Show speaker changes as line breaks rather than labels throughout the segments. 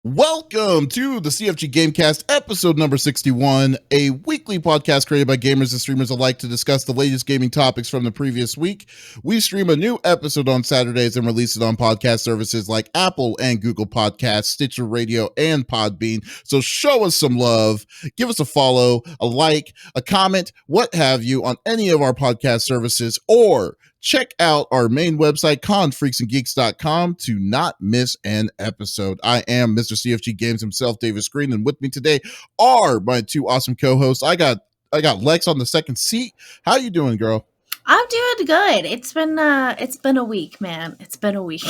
Welcome to the CFG GameCast, episode number 61, a weekly podcast created by gamers and streamers alike to discuss the latest gaming topics from the previous week. We stream a new episode on Saturdays and release it on podcast services like Apple and Google Podcasts, Stitcher Radio, and Podbean. So show us some love, give us a follow, a like, a comment, what have you on any of our podcast services, or check out our main website, confreaksandgeeks.com, to not miss an episode. I am Mr. CFG Games himself, Davis Green, and with me today are my two awesome co-hosts. I got Lex on the second seat. How you doing, girl?
I'm doing good. It's been a week, man. It's been a week.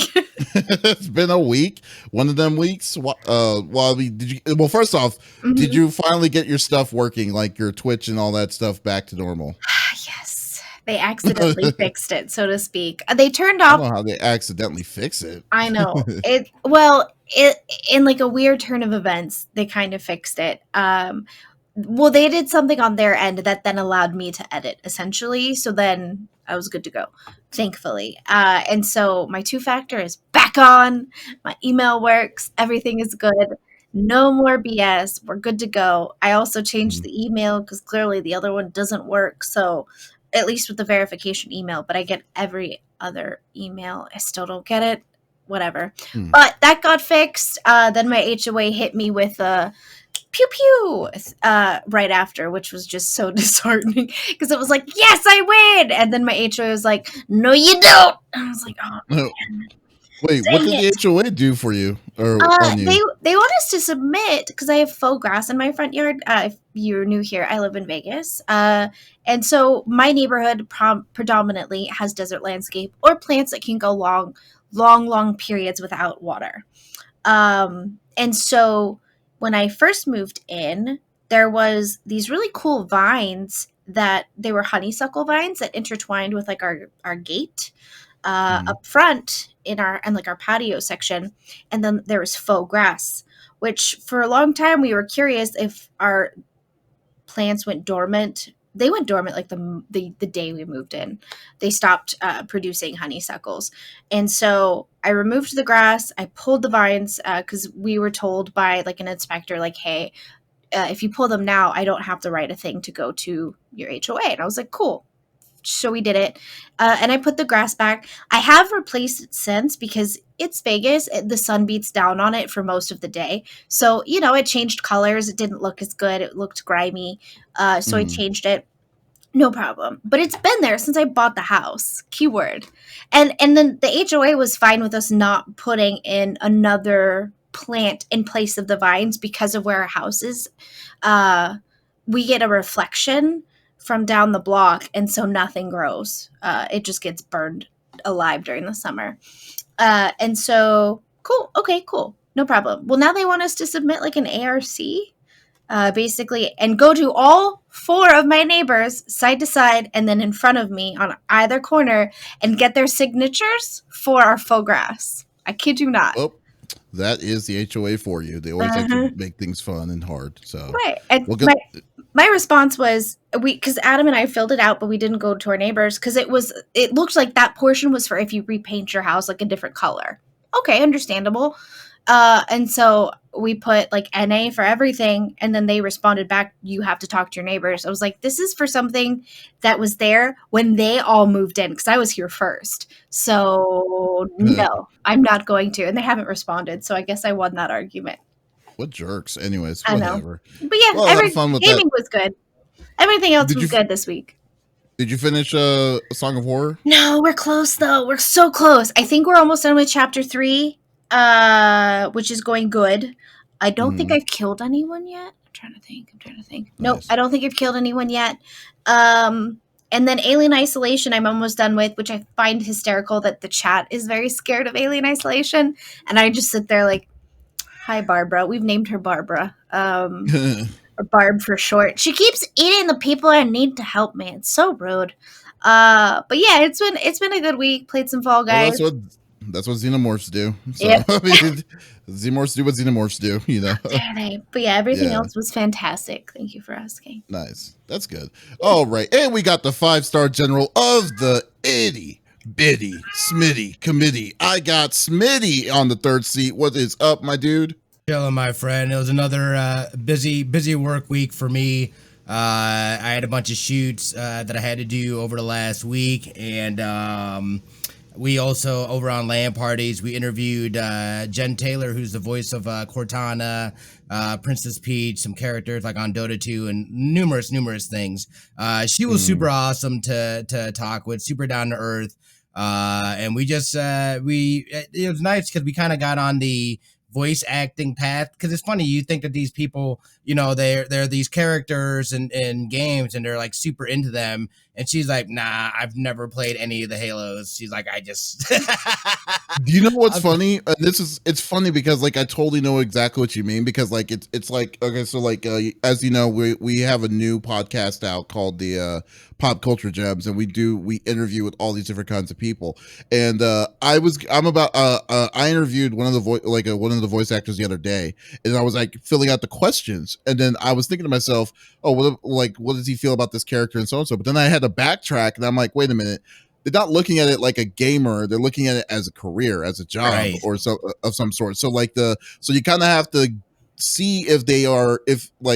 It's been a week. One of them weeks. First off, did you finally get your stuff working, like your Twitch and all that stuff, back to normal?
Yes. They accidentally fixed it, so to speak. They turned off.
I don't know how they accidentally fix it.
I know. It in like a weird turn of events, they kind of fixed it. They did something on their end that then allowed me to edit, essentially. So then I was good to go, thankfully. And so my two-factor is back on. My email works. Everything is good. No more BS. We're good to go. I also changed the email because clearly the other one doesn't work. So at least with the verification email, but I get every other email. I still don't get it. Whatever. But that got fixed. Then my HOA hit me with a pew pew right after, which was just so disheartening because it was like, yes, I win. And then my HOA was like, no, you don't. And I was like, oh, man.
Wait, what did the HOA do for you? Or on you?
They want us to submit because I have faux grass in my front yard. If you're new here, I live in Vegas. And so my neighborhood predominantly has desert landscape or plants that can go long periods without water. And so when I first moved in, there was these really cool vines that they were honeysuckle vines that intertwined with like our gate up front in our patio section. And then there was faux grass, which for a long time we were curious if our plants went dormant. They went dormant like the day we moved in. They stopped producing honeysuckles. And so I removed the grass. I pulled the vines because we were told by like an inspector, like, hey, if you pull them now, I don't have to write a thing to go to your HOA. And I was like, cool. So we did it. And I put the grass back. I have replaced it since because it's Vegas. The sun beats down on it for most of the day. So, it changed colors. It didn't look as good. It looked grimy. So I changed it. No problem. But it's been there since I bought the house. Keyword. And then the HOA was fine with us not putting in another plant in place of the vines because of where our house is. We get a reflection from down the block, and so nothing grows. It just gets burned alive during the summer. And so, cool. Okay, cool. No problem. Well, now they want us to submit like an ARC, basically, and go to all 4 of my neighbors side to side and then in front of me on either corner and get their signatures for our faux grass. I kid you not.
Oh, that is the HOA for you. They always like to make things fun and hard. So
right. And my response was because Adam and I filled it out, but we didn't go to our neighbors because it looked like that portion was for if you repaint your house like a different color. Okay, understandable. And so we put like NA for everything, and then they responded back, you have to talk to your neighbors. I was like, this is for something that was there when they all moved in because I was here first. So no, I'm not going to. And they haven't responded. So I guess I won that argument.
What jerks. Anyways,
I
whatever.
Know. But yeah, gaming was good. Everything else was good this week.
Did you finish A Song of Horror?
No, we're close though. We're so close. I think we're almost done with chapter 3, which is going good. I don't think I've killed anyone yet. I'm trying to think. Nice. Nope, I don't think I've killed anyone yet. And then Alien Isolation I'm almost done with, which I find hysterical that the chat is very scared of Alien Isolation. And I just sit there like, hi, Barbara. We've named her Barbara. Or Barb for short. She keeps eating the people I need to help me. It's so rude. But yeah, it's been a good week. Played some Fall Guys.
Well, that's what xenomorphs do. So,
yep.
I mean, xenomorphs do what xenomorphs do,
But yeah, everything else was fantastic. Thank you for asking.
Nice. That's good. All right. And we got the 5-star general of the itty bitty Smitty committee. I got Smitty on the 3rd seat. What is up, my dude?
Chilling, my friend. It was another busy work week for me. I had a bunch of shoots that I had to do over the last week, and we also over on LAN parties we interviewed Jen Taylor, who's the voice of Cortana, Princess Peach, some characters like on Dota 2, and numerous things. She was super awesome to talk with, super down to earth, and we just it was nice because we kind of got on the voice acting path, because it's funny, you think that these people, they're these characters in games and they're like super into them, and she's like, nah, I've never played any of the Halos. She's like, I just
Do you know what's funny? It's funny because like I totally know exactly what you mean, because like it's like, okay, so like as you know, we have a new podcast out called the Pop Culture Gems, and we interview with all these different kinds of people. And I interviewed one of the voice actors the other day, and I was like filling out the questions, and then I was thinking to myself, oh, what does he feel about this character and so and so? But then I had to backtrack, and I'm like, wait a minute. They're not looking at it like a gamer. They're looking at it as a career, as a job,
Right.
or so of some sort. So so you kind of have to see if they are,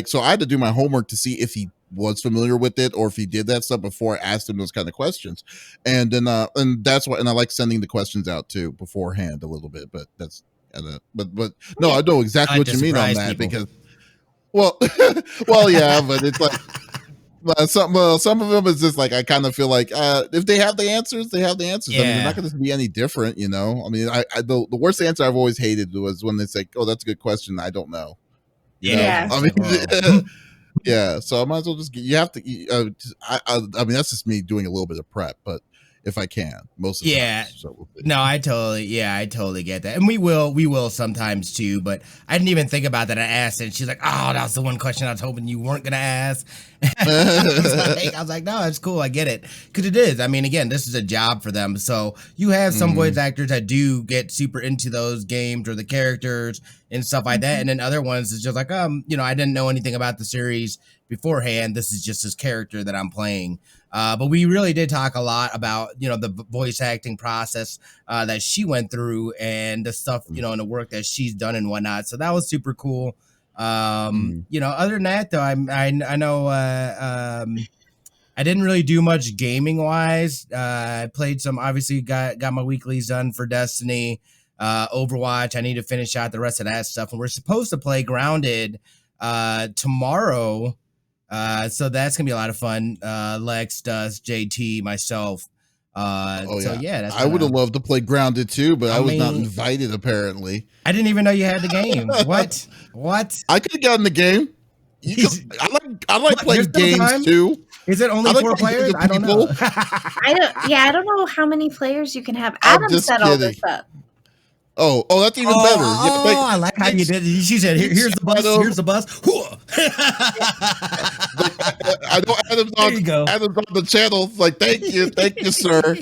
so I had to do my homework to see if he was familiar with it or if he did that stuff before I asked him those kind of questions. And then, and that's why, and I like sending the questions out too beforehand a little bit, but that's, but no, I know exactly what you mean on that because, well, well, yeah, but it's like, some of them is just like, I kind of feel like if they have the answers, they have the answers. Yeah. I mean, they're not going to be any different, I mean, the worst answer I've always hated was when they say, oh, that's a good question, I don't know.
Yeah.
I mean, yeah. So I might as well you have to, I mean, that's just me doing a little bit of prep, but if I can, most of the time. So
no, I totally get that. And we will sometimes too, but I didn't even think about that. I asked it, and she's like, oh, that was the one question I was hoping you weren't going to ask. I was like, no, it's cool. I get it. Because it is. I mean, again, this is a job for them. So you have some voice actors that do get super into those games or the characters and stuff like that. And then other ones, it's just like, I didn't know anything about the series beforehand. This is just this character that I'm playing. But we really did talk a lot about, the voice acting process that she went through and the stuff, and the work that she's done and whatnot. So that was super cool. Other than that, though, I know I didn't really do much gaming wise. I played some, obviously got my weeklies done for Destiny, Overwatch. I need to finish out the rest of that stuff. And we're supposed to play Grounded tomorrow. So that's gonna be a lot of fun. Lex, Dust, JT, myself. That's
I would have loved to play Grounded too, but I was not invited apparently.
I didn't even know you had the game. What?
I could have gotten the game. I like playing games too.
Is it only 4 players? I don't know.
I don't know how many players you can have. Adam set all this up.
Oh, that's even better.
I like how you did it. She said, here's the bus. Here's the bus.
I know Adam's on the channel. Like, thank you, sir.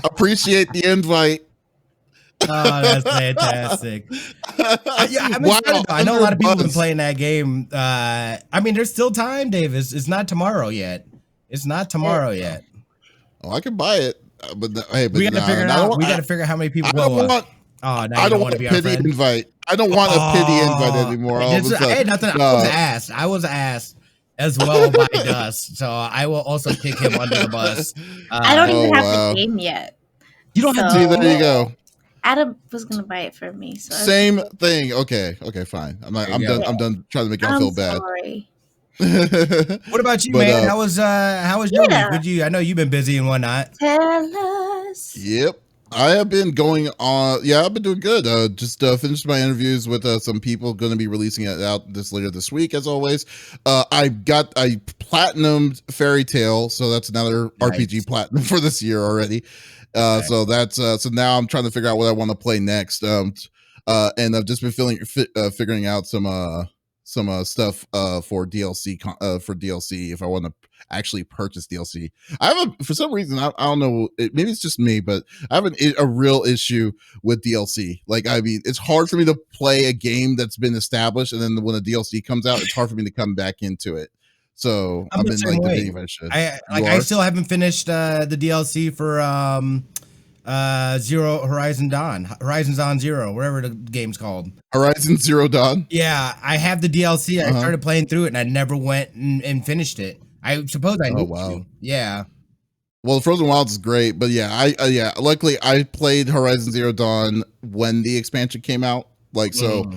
Appreciate the invite.
Oh, that's fantastic. I'm excited, I know a lot of people have been playing that game. I mean, there's still time, Davis. It's not tomorrow yet.
Oh, I can buy it. But hey,
we got to figure it out. We got to figure out how many people will.
I don't want a pity invite. I don't want a pity invite anymore.
Hey, nothing. I was asked as well by Dust, so I will also kick him under the bus.
I don't even have the game yet.
You don't have to.
See, there you go.
Adam was gonna buy it for me. So
same thing. Okay, fine. I'm done. I'm done trying to make y'all feel bad.
Sorry.
What about you, man? How was your week? I know you've been busy and whatnot.
Tell us.
Yep. I have been going on. Yeah, I've been doing good. Just finished my interviews with some people. Going to be releasing it out later this week, as always. I platinumed Fairy Tale, so that's another RPG platinum for this year already. So that's so now I'm trying to figure out what I want to play next. And I've just been figuring out some stuff for DLC if I want to actually purchase DLC. I have for some reason I don't know, maybe it's just me, but I have a real issue with DLC. Like, I mean, it's hard for me to play a game that's been established, and then when a DLC comes out, it's hard for me to come back into it. So I've been like debating if I should.
I still haven't finished the DLC for Horizon Zone Zero, whatever the game's called.
Horizon Zero Dawn.
Yeah, I have the DLC. I
Uh-huh.
started playing through it, and I never went and finished it. I suppose I need to. Yeah.
Well, Frozen Wilds is great, but yeah, luckily I played Horizon Zero Dawn when the expansion came out. Like, so,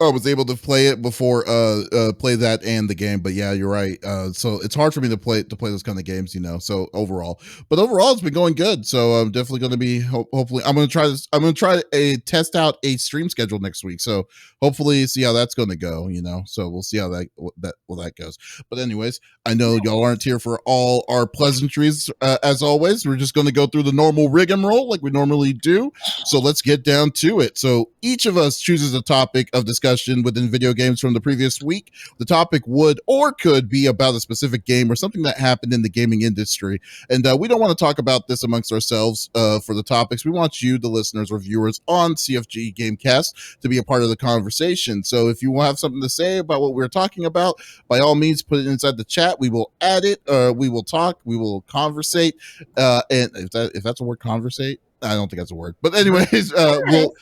I was able to play it before play that and the game. But yeah, you're right. So it's hard for me to play those kind of games, you know. So overall it's been going good. So I'm definitely going to be hopefully I'm going to try this. I'm going to try a test out a stream schedule next week. So hopefully see how that's going to go, you know. So we'll see how that goes. But anyways, I know y'all aren't here for all our pleasantries as always. We're just going to go through the normal rigmarole like we normally do. So let's get down to it. So each of us chooses a topic of discussion within video games from the previous week. The topic would or could be about a specific game or something that happened in the gaming industry. And we don't want to talk about this amongst ourselves for the topics. We want you, the listeners or viewers on CFG GameCast, to be a part of the conversation. So if you have something to say about what we're talking about, by all means, put it inside the chat. We will add it. We will talk. We will conversate. And if that's a word, conversate, I don't think that's a word. But anyways, we'll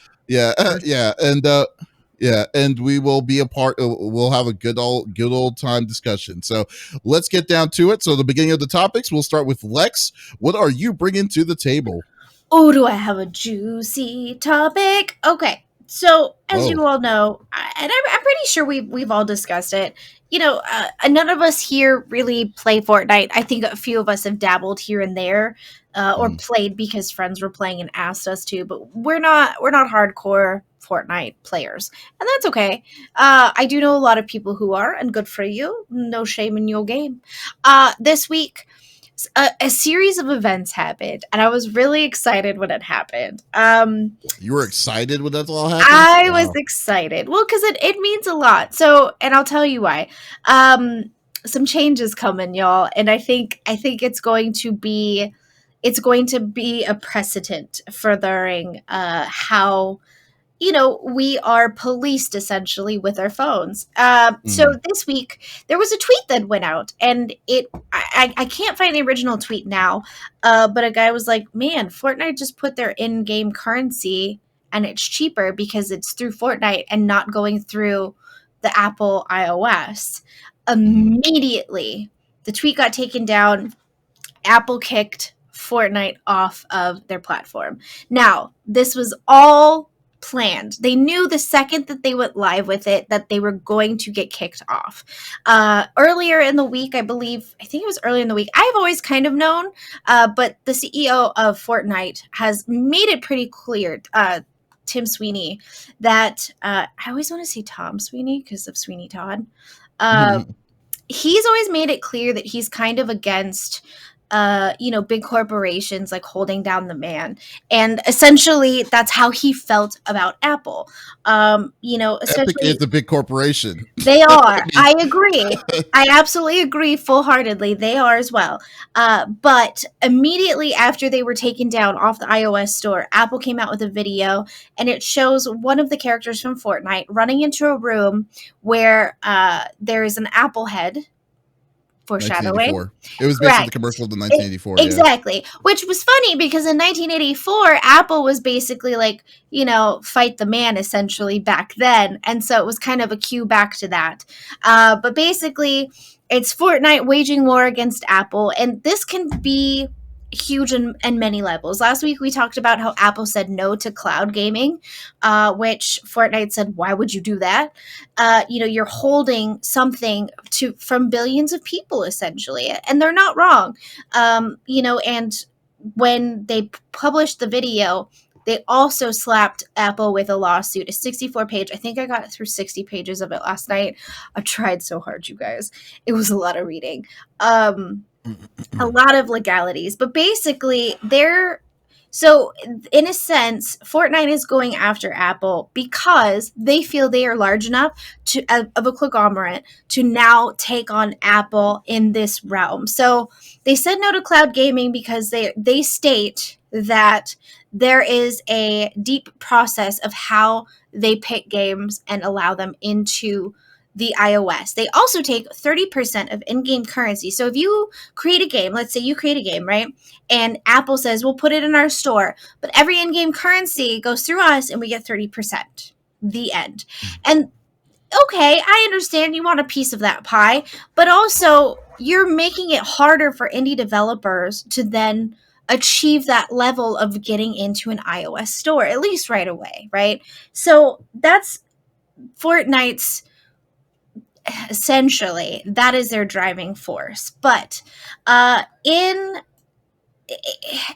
and we will be a part. We'll have a good old time discussion. So let's get down to it. So the beginning of the topics, we'll start with Lex. What are you bringing to the table?
Oh, do I have a juicy topic? Okay, so as you all know, and I'm pretty sure we've all discussed it. You know, none of us here really play Fortnite. I think a few of us have dabbled here and there, or played because friends were playing and asked us to. But we're not hardcore Fortnite players, and that's okay. I do know a lot of people who are, and good for you. No shame in your game. This week, a series of events happened, and I was really excited when it happened.
You were excited when that all happened?
I was excited. Well, because it means a lot. So, and I'll tell you why. Some changes coming, y'all, and I think it's going to be a precedent furthering how we are policed essentially with our phones. So this week there was a tweet that went out, and I can't find the original tweet now, but a guy was like, man, Fortnite just put their in-game currency and it's cheaper because it's through Fortnite and not going through the Apple iOS. Immediately, the tweet got taken down. Apple kicked Fortnite off of their platform. Now, this was all planned. They knew the second that they went live with it that they were going to get kicked off. Earlier in the week, I think it was earlier in the week, I've always kind of known, but the CEO of Fortnite has made it pretty clear, Tim Sweeney, that I always want to say Tom Sweeney because of Sweeney Todd. He's always made it clear that he's kind of against big corporations like holding down the man, and essentially that's how he felt about Apple. Especially
Epic is a big corporation.
They are. I agree. I absolutely agree full-heartedly. They are as well. But immediately after they were taken down off the iOS store, Apple came out with a video, and it shows one of the characters from Fortnite running into a room where there is an Apple head. Foreshadowing.
It was basically the commercial of the 1984.
Exactly. Yeah. Which was funny because in 1984, Apple was basically like, fight the man essentially back then. And so it was kind of a cue back to that. But basically, it's Fortnite waging war against Apple. And this can be huge in many levels. Last week, we talked about how Apple said no to cloud gaming, which Fortnite said, why would you do that? You're holding something from billions of people, essentially. And they're not wrong. And when they published the video, they also slapped Apple with a lawsuit, a 64-page. I think I got through 60 pages of it last night. I tried so hard, you guys. It was a lot of reading. A lot of legalities, but basically so in a sense, Fortnite is going after Apple because they feel they are large enough of a conglomerate to now take on Apple in this realm. So they said no to cloud gaming because they state that there is a deep process of how they pick games and allow them into the iOS. They also take 30% of in-game currency. So if you create a game, let's say you create a game, right? And Apple says, we'll put it in our store, but every in-game currency goes through us and we get 30%. The end. And okay, I understand you want a piece of that pie, but also you're making it harder for indie developers to then achieve that level of getting into an iOS store, at least right away, right? So that's Fortnite's essentially, that is their driving force. But in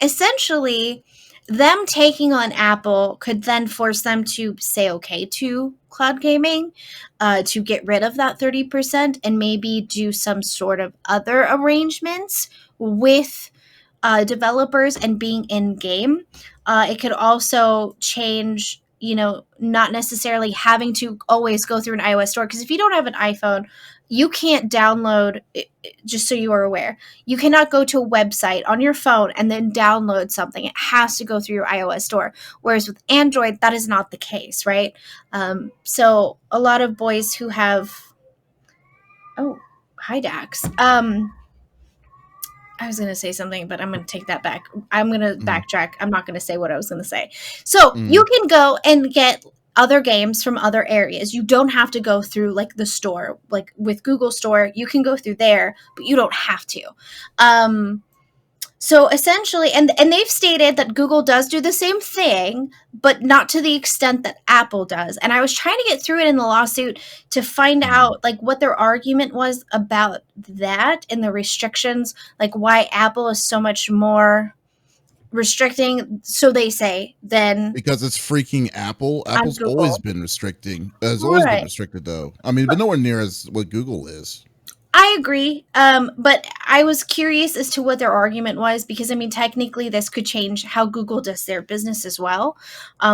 essentially, them taking on Apple could then force them to say okay to cloud gaming, to get rid of that 30% and maybe do some sort of other arrangements with developers and being in game. It could also change, not necessarily having to always go through an iOS store. Because if you don't have an iPhone, you can't download, just so you are aware, you cannot go to a website on your phone and then download something. It has to go through your iOS store. Whereas with Android, that is not the case, right? So a lot of boys who have, oh, hi Dax. I was going to say something, but I'm going to take that back. I'm going to backtrack. I'm not going to say what I was going to say. So you can go and get other games from other areas. You don't have to go through like the store, like with Google Store. You can go through there, but you don't have to. So essentially, and they've stated that Google does do the same thing, but not to the extent that Apple does. And I was trying to get through it in the lawsuit to find out like what their argument was about that and the restrictions, like why Apple is so much more restricting, so they say, than
because it's freaking Apple. Apple's
Google.
always been restricting. Has always been restricted though. I mean, but nowhere near as what Google is.
I agree, but I was curious as to what their argument was because, I mean, technically this could change how Google does their business as well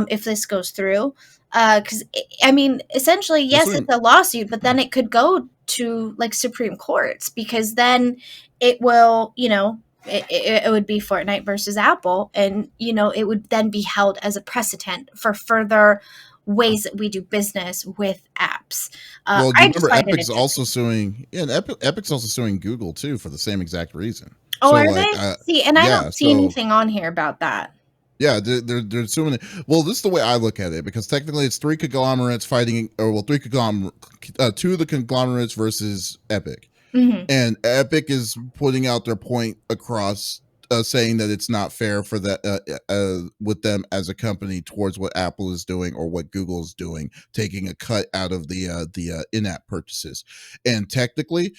if this goes through. Because, I mean, essentially, yes, it's a lawsuit, but then it could go to, like, Supreme Courts because then it will, it would be Fortnite versus Apple, and, it would then be held as a precedent for further ways that we do business with apps.
Well, do you remember Epic's also suing? Yeah, and Epic's also suing Google too for the same exact reason.
Oh, so, are they? See, and I don't see anything on here about that.
Yeah, they're suing it. Well, this is the way I look at it because technically it's three conglomerates fighting, two of the conglomerates versus Epic, and Epic is putting out their point across. Saying that it's not fair for that with them as a company towards what Apple is doing or what Google is doing, taking a cut out of the in-app purchases. And technically,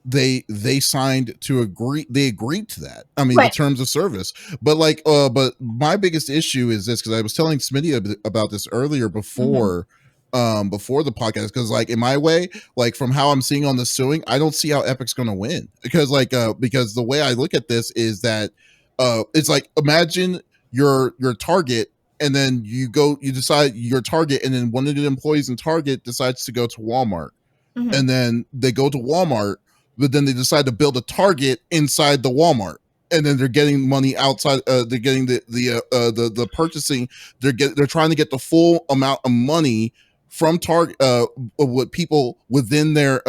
they signed to agree. They agreed to that. I mean, the terms of service. But but my biggest issue is this because I was telling Smitty about this earlier before. Before the podcast, because like in my way, like from how I'm seeing on the suing, I don't see how Epic's gonna win because because the way I look at this is that it's like imagine your Target and then you decide your Target and then one of the employees in Target decides to go to Walmart and then they go to Walmart, but then they decide to build a Target inside the Walmart. And then they're getting money outside. They're getting the purchasing. They're trying to get the full amount of money from Target with people within their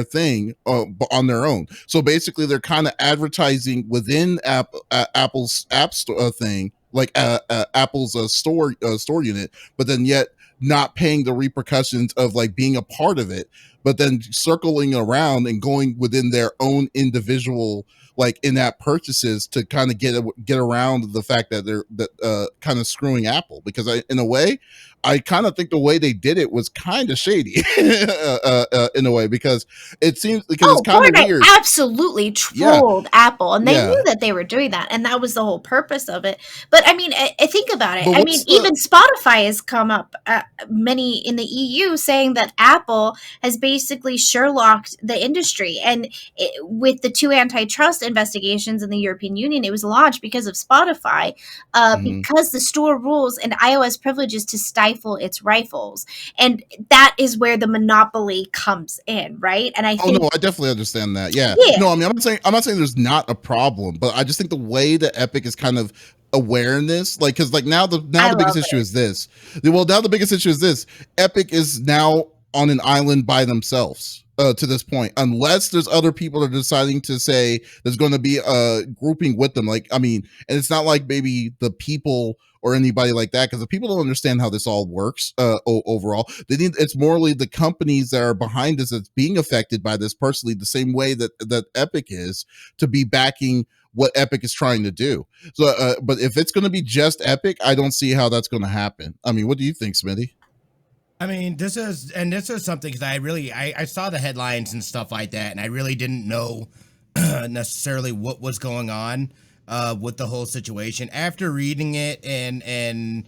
thing on their own. So basically, they're kind of advertising within Apple's app store thing, like Apple's store unit, but then yet not paying the repercussions of like being a part of it, but then circling around and going within their own individual like in-app purchases to kind of get around the fact that they're kind of screwing Apple because in a way I kind of think the way they did it was kind of shady in a way because it seems it's kind of weird.
Absolutely trolled Apple, and they knew that they were doing that, and that was the whole purpose of it. But I mean, I think about it. I mean, even Spotify has come up many in the EU saying that Apple has basically Sherlocked the industry, and with the 2 antitrust investigations in the European Union, it was launched because of Spotify, because the store rules and iOS privileges to stifle its rifles, and that is where the monopoly comes in, right? And I think,
I definitely understand that. Yeah. No, I mean, I'm not saying there's not a problem, but I just think the way that Epic is kind of awareness, like, because like now the biggest issue is this. Well, now the biggest issue is this: Epic is now on an island by themselves to this point, unless there's other people that are deciding to say there's going to be a grouping with them. Like, I mean, and it's not like maybe the people or anybody like that, because the people don't understand how this all works overall. It's morally the companies that are behind this that's being affected by this personally, the same way that Epic is, to be backing what Epic is trying to do. So, but if it's going to be just Epic, I don't see how that's going to happen. I mean, what do you think, Smitty?
I mean, this is something, because I saw the headlines and stuff like that, and I really didn't know necessarily what was going on with the whole situation. After reading it and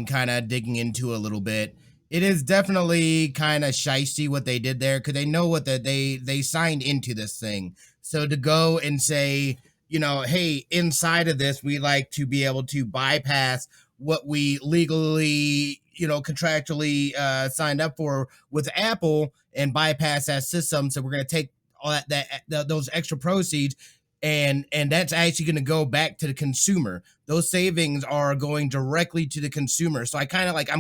kind of digging into a little bit, it is definitely kind of shysty what they did there, because they know what they signed into this thing. So to go and say, you know, hey, inside of this, we like to be able to bypass what we legally, you know, contractually signed up for with Apple and bypass that system. So we're going to take all those extra proceeds, and that's actually going to go back to the consumer. Those savings are going directly to the consumer. So I'm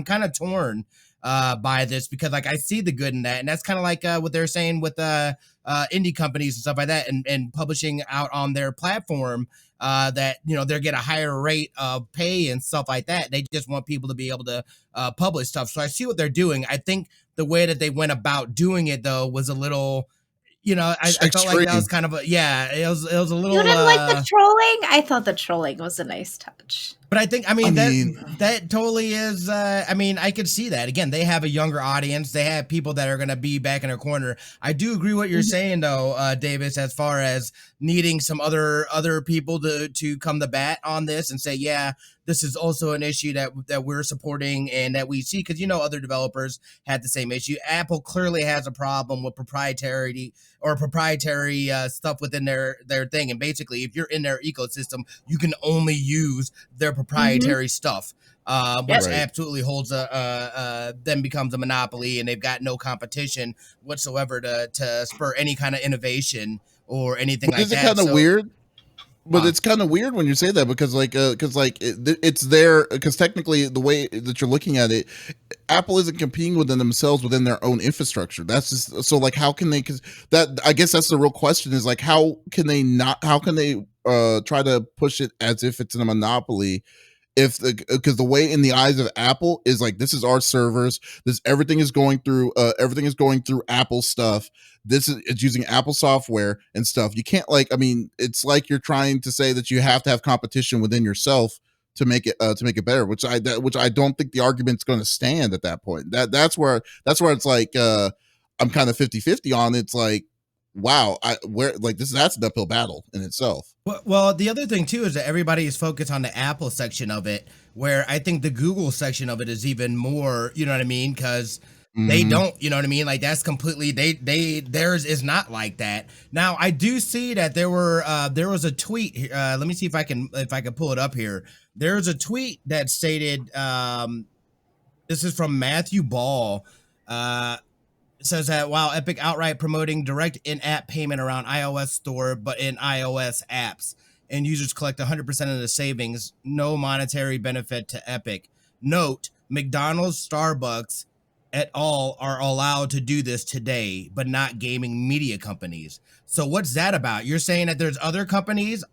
kind of torn by this, because like I see the good in that, and that's kind of like what they're saying with indie companies and stuff like that, and publishing out on their platform, that, you know, they get a higher rate of pay and stuff like that. They just want people to be able to publish stuff. So I see what they're doing. I think the way that they went about doing it, though, was a little, you know, I felt like that was kind of it was a little.
You didn't like the trolling? I thought the trolling was a nice touch.
But I think, that totally is, I could see that. Again, they have a younger audience. They have people that are going to be back in their corner. I do agree what you're saying, though, Davis, as far as needing some other people to come to bat on this and say, yeah, this is also an issue that we're supporting and that we see, because, you know, other developers had the same issue. Apple clearly has a problem with proprietary stuff within their thing. And basically, if you're in their ecosystem, you can only use their proprietary stuff, which absolutely holds then becomes a monopoly, and they've got no competition whatsoever to spur any kind of innovation or anything like that.
Is it kind of weird? But it's kind of weird when you say that, because it's there, because technically the way that you're looking at it, Apple isn't competing within themselves within their own infrastructure. That's just so, like, how can they? Because that, I guess that's the real question, is like, how can they try to push it as if it's a monopoly? Because the way in the eyes of Apple is like, this is our servers, everything is going through Apple stuff, it's using Apple software and stuff. You can't, like, I mean, it's like you're trying to say that you have to have competition within yourself to make it better, which I don't think the argument's going to stand at that point. That's where it's like, I'm kind of 50-50 on. It's like, wow, that's an uphill battle in itself.
Well, the other thing too is that everybody is focused on the Apple section of it, where I think the Google section of it is even more, you know what I mean? Because they don't, you know what I mean? Like, that's completely, theirs is not like that. Now, I do see that there was a tweet. Let me see if I can pull it up here. There's a tweet that stated, this is from Matthew Ball. It says that while Epic outright promoting direct in-app payment around iOS store, but in iOS apps, and users collect 100% of the savings, no monetary benefit to Epic. Note, McDonald's, Starbucks, et al. Are allowed to do this today, but not gaming media companies. So what's that about? You're saying that there's other companies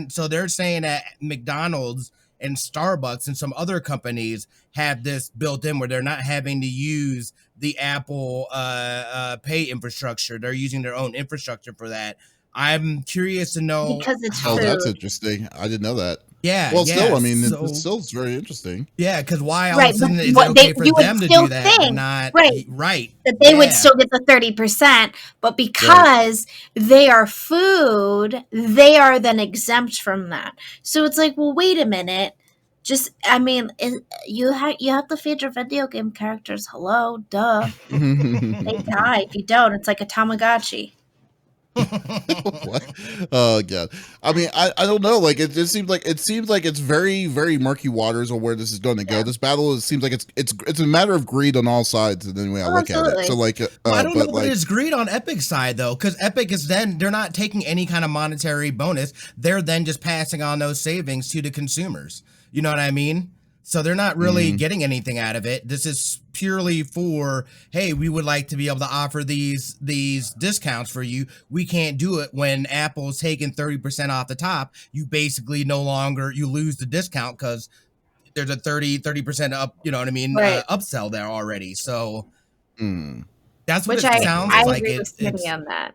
so they're saying that McDonald's and Starbucks and some other companies have this built in, where they're not having to use the Apple pay infrastructure. They're using their own infrastructure for that. I'm curious to know,
because it's
food.
That's
interesting. I didn't know that.
Yeah.
Well, still, I mean, it's still very interesting.
Yeah, because why all of a sudden is it okay for them to do that, but not right?
That they would still get the 30%, but because they are food, they are then exempt from that. So it's like, well, wait a minute. You have to feed your video game characters. Hello, duh. They die if you don't. It's like a Tamagotchi.
What? Oh god. I mean, I don't know. Like, it just seems like it's very, very murky waters on where this is going to go. This battle seems like it's a matter of greed on all sides. In any way I look at it. So like,
I don't know what is greed on Epic's side though, because Epic is they're not taking any kind of monetary bonus. They're then just passing on those savings to the consumers. You know what I mean? So they're not really getting anything out of it. This is purely for, hey, we would like to be able to offer these discounts for you. We can't do it when Apple's taking 30% off the top. You basically no longer, you lose the discount because there's a 30% up, you know what I mean,
Right.
upsell there already. So that's what
Which
it
I
sounds like.
agree with Smitty on that.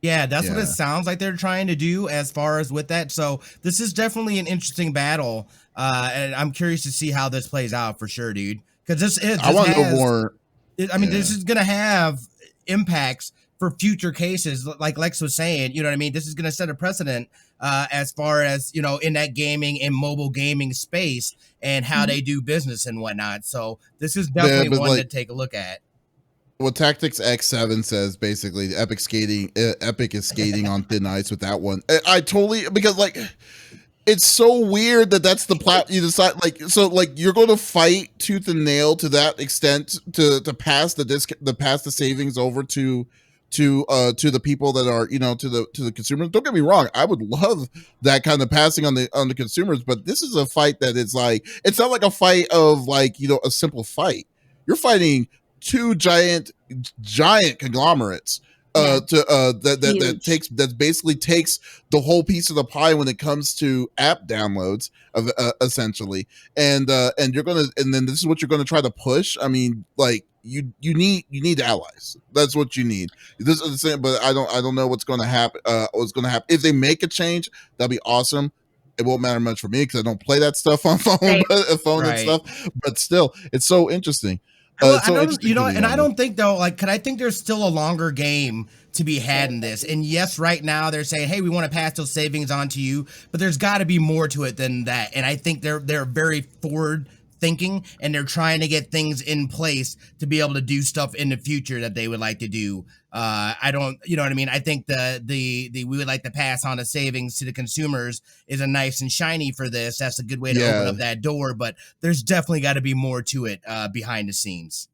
Yeah, that's what it sounds like they're trying to do as far as with that. So this is definitely an interesting battle, and I'm curious to see how this plays out for sure, dude. Because
I want to know more.
I mean, this is gonna have impacts for future cases, like Lex was saying. You know what I mean? This is gonna set a precedent as far as, you know, in that gaming and mobile gaming space and how they do business and whatnot. So this is definitely one to take a look at.
What Tactics X7 says, basically, Epic is skating on thin ice with that one. I totally, because like, it's so weird that that's the plot you decide, like, so like you're going to fight tooth and nail to that extent to pass pass the savings over to the people that are, you know, to the consumers. Don't get me wrong, I would love that kind of passing on the consumers, but this is a fight that is like, it's not like a fight of like, you know, a simple fight. You're fighting two giant conglomerates that basically takes the whole piece of the pie when it comes to app downloads of essentially, and you're gonna, and then this is what you're gonna try to push. I mean, like you need allies. That's what you need. This is the same, but I don't know what's gonna happen. What's gonna happen if they make a change? That'd be awesome. It won't matter much for me because I don't play that stuff on phone, and stuff. But still, it's so interesting.
Well, I don't, you know, and I don't think though, like, I think there's still a longer game to be had in this. And yes, right now they're saying, hey, we want to pass those savings on to you, but there's got to be more to it than that. And I think they're very forward thinking, and they're trying to get things in place to be able to do stuff in the future that they would like to do. I don't, you know what I mean? I think the we would like to pass on the savings to the consumers is a nice and shiny for this. That's a good way to open up that door, but there's definitely got to be more to it behind the scenes.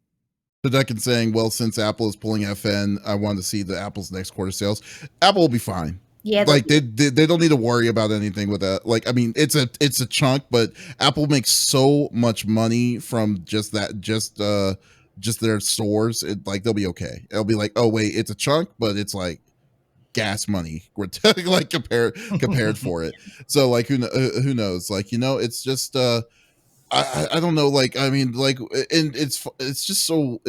Dedekin saying, well, since Apple is pulling FN, I want to see the Apple's next quarter sales. Apple will be fine.
Yeah,
like they don't need to worry about anything with that. Like, I mean, it's a chunk, but Apple makes so much money from just their stores. Like they'll be okay. It'll be like, oh wait, it's a chunk, but it's like gas money. We're like compared for it. So like who knows? Like, you know, it's just I don't know, like, I mean, like, and it's just so,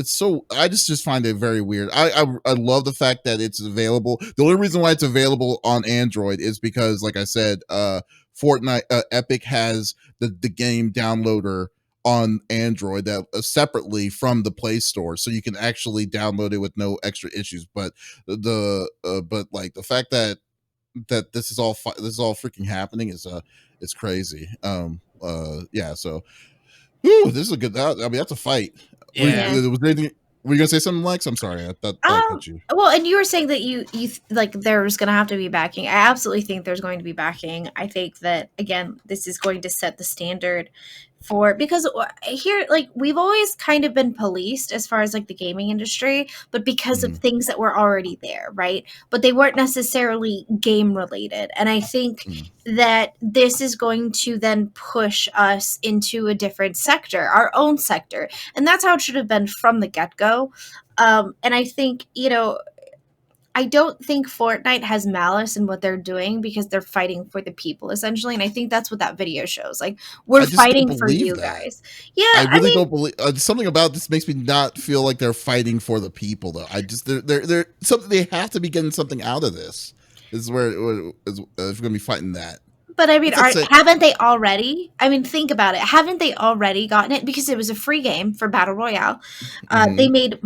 I just find it very weird. I love the fact that it's available. The only reason why it's available on Android is because, like I said, Fortnite, Epic has the game downloader on Android that separately from the Play Store, so you can actually download it with no extra issues. But but like the fact that this is all freaking happening is crazy. Yeah, so this is a good, I mean, that's a fight. Was there anything, were you gonna say something, Lex? I'm sorry, I thought I cut you.
Well, and you were saying that you like there's gonna have to be backing. I absolutely think there's going to be backing. I think that, again, this is going to set the standard for, because here, like, we've always kind of been policed as far as like the gaming industry, but because of things that were already there, right? But they weren't necessarily game related. And I think that this is going to then push us into a different sector, our own sector. And that's how it should have been from the get-go. And I think, you know, I don't think Fortnite has malice in what they're doing because they're fighting for the people, essentially. And I think that's what that video shows. Like, we're fighting for you guys. Yeah,
I really don't believe something about this makes me not feel like they're fighting for the people, though. I just they're something, they have to be getting something out of this. This is where if we're gonna be fighting that.
But I mean, haven't they already? I mean, think about it. Haven't they already gotten it? Because it was a free game for Battle Royale. They made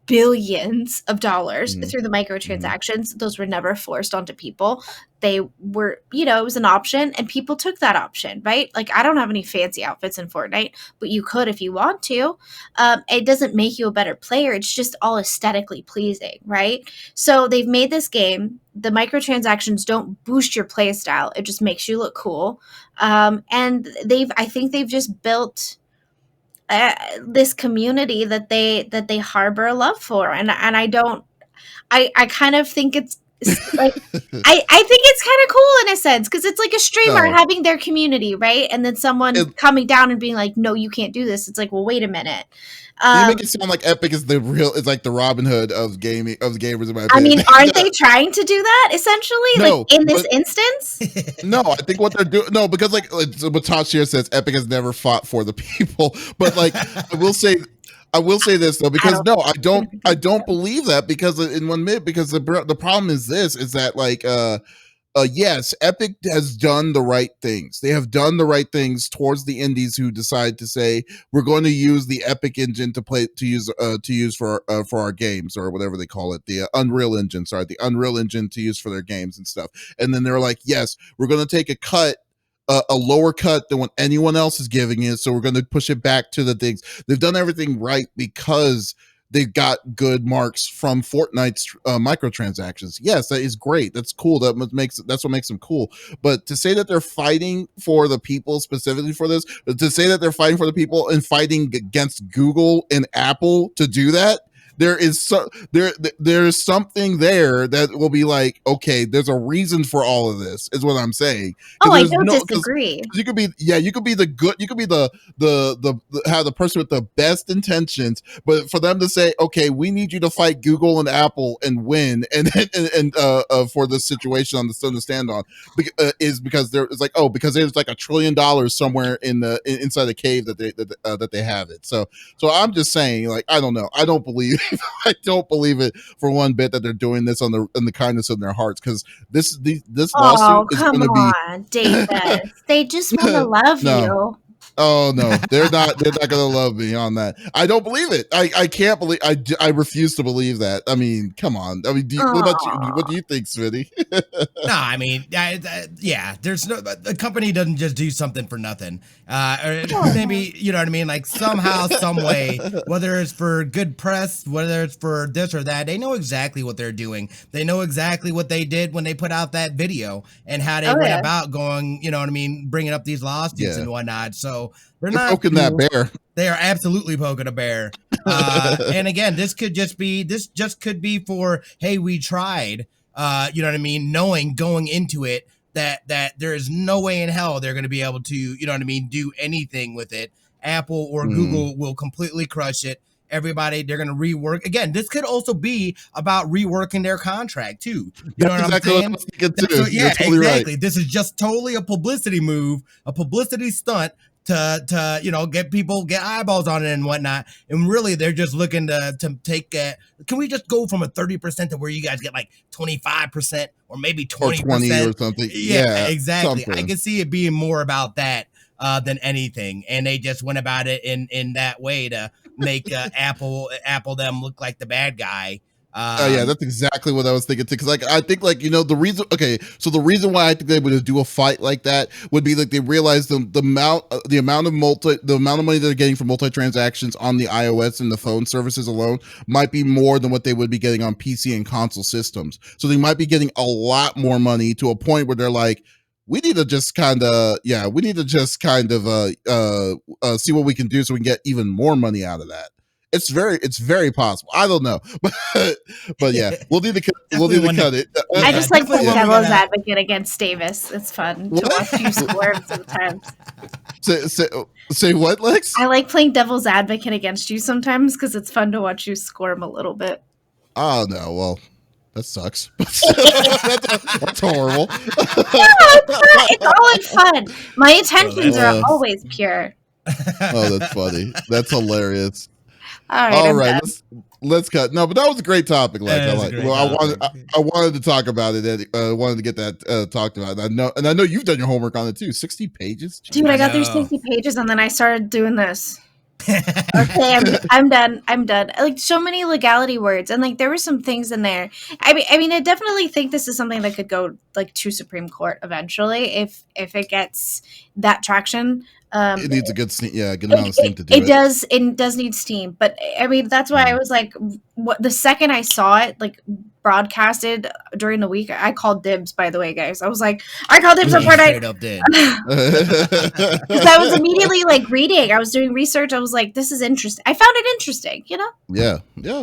billions of dollars through the microtransactions. Those were never forced onto people. They were, you know, it was an option, and people took that option, right? Like, I don't have any fancy outfits in Fortnite, but you could if you want to. It doesn't make you a better player. It's just all aesthetically pleasing, right? So they've made this game. The microtransactions don't boost your play style. It just makes you look cool. And I think they've just built this community that they harbor a love for. And I kind of think like I think it's kind of cool in a sense because it's like a streamer
No.
having their community, right? And then someone coming down and being like, "No, you can't do this." It's like, well, wait a minute.
You make it sound like Epic is is like the Robin Hood of gaming, of gamers, in my opinion.
I mean, aren't they trying to do that essentially?
No,
like in this instance?
No, I think what they're doing. No, because like what Tosh here says, Epic has never fought for the people. But like, I will say this though, because I don't believe that, because in one minute, because the problem is this, is that like yes, Epic has done the right things. They have done the right things towards the indies who decide to say, we're going to use the Epic engine to use for our games, or whatever they call it, the Unreal Engine. Sorry, the Unreal Engine to use for their games and stuff. And then they're like, yes, we're going to take a lower cut than what anyone else is giving it, so we're going to push it back to the things. They've done everything right because they've got good marks from Fortnite's microtransactions. Yes, that is great. That's cool. That's what makes them cool. But to say that they're fighting for the people specifically for this, to say that they're fighting for the people and fighting against Google and Apple to do that, there's something there that will be like, okay, there's a reason for all of this, is what I'm saying.
Oh, I don't disagree.
You could be the person with the best intentions, but for them to say, okay, we need you to fight Google and Apple and win, and for this situation on the sun to stand on, is because it's like, oh, because there's like $1 trillion somewhere inside the cave that they have it. So I'm just saying, like, I don't know. I don't believe it for one bit that they're doing this in the kindness of their hearts, because this lawsuit is going to be.
Come on, Davis. They just want to love you.
Oh no, they're not gonna love me on that. I don't believe it. I can't believe. I refuse to believe that. I mean, come on. I mean, what about you? What do you think, Smitty?
No, I mean, yeah. There's the company doesn't just do something for nothing. Or maybe, you know what I mean. Like somehow, some way, whether it's for good press, whether it's for this or that, they know exactly what they're doing. They know exactly what they did when they put out that video and how they went about going. You know what I mean, bringing up these lawsuits and whatnot. So. They're not
poking that bear.
They are absolutely poking a bear. And again, this just could be for, hey, we tried. You know what I mean? Knowing going into it that there is no way in hell they're going to be able to, you know what I mean, do anything with it. Apple or Google will completely crush it. Everybody, they're going to rework. Again, this could also be about reworking their contract too. You know what I'm saying? Yeah, totally exactly. Right. This is just totally a publicity move, a publicity stunt to you know, get eyeballs on it and whatnot. And really, they're just looking to take. Can we just go from a 30% to where you guys get like 25% or maybe 20%
or 20 or something?
Yeah, exactly. Something. I can see it being more about that than anything. And they just went about it in that way to make Apple them look like the bad guy.
Yeah, that's exactly what I was thinking too. Because like, I think, like, you know, the reason why I think they would do a fight like that would be like they realize the amount of money they're getting from multi-transactions on the iOS and the phone services alone might be more than what they would be getting on PC and console systems. So they might be getting a lot more money, to a point where they're like, we need to just kind of see what we can do so we can get even more money out of that. It's very possible. I don't know, but yeah, we'll need to cut it.
I just like playing devil's advocate against Davis. It's fun to watch you squirm sometimes.
Say what, Lex?
I like playing devil's advocate against you sometimes because it's fun to watch you squirm a little bit.
Oh no, well, that sucks. That's horrible.
No, it's all in fun. My intentions are always pure.
Oh, that's funny. That's hilarious.
All right,
let's cut. No, but that was a great topic. Like, I wanted to talk about it. Wanted to get that talked about. And I know you've done your homework on it too. 60 pages,
dude. I got through 60 pages, and then I started doing this. Okay, I'm done. Like, so many legality words, and like there were some things in there. I mean, I definitely think this is something that could go like to Supreme Court eventually if it gets that traction.
It needs a good amount of steam to do it.
It does need steam, but I mean that's why I was like, the second I saw it like broadcasted during the week, I called dibs. By the way, guys, I was like, I called dibs on Fortnite because I was immediately like reading. I was doing research. I was like, this is interesting. I found it interesting, you know.
Yeah,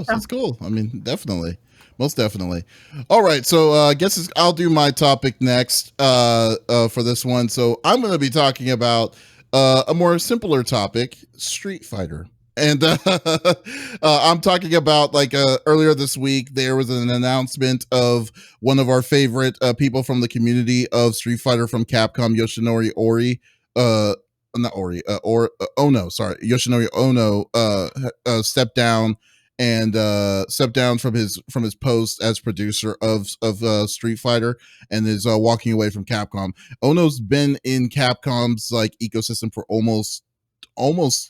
that's cool. I mean, definitely. Most definitely. All right, so I guess I'll do my topic next for this one. So I'm going to be talking about a more simpler topic, Street Fighter. And I'm talking about like earlier this week, there was an announcement of one of our favorite people from the community of Street Fighter from Capcom, Yoshinori Ori. Not Ori, or Ono. Sorry, Yoshinori Ono stepped down and stepped down from his post as producer of Street Fighter and is walking away from Capcom. Ono's been in Capcom's like ecosystem for almost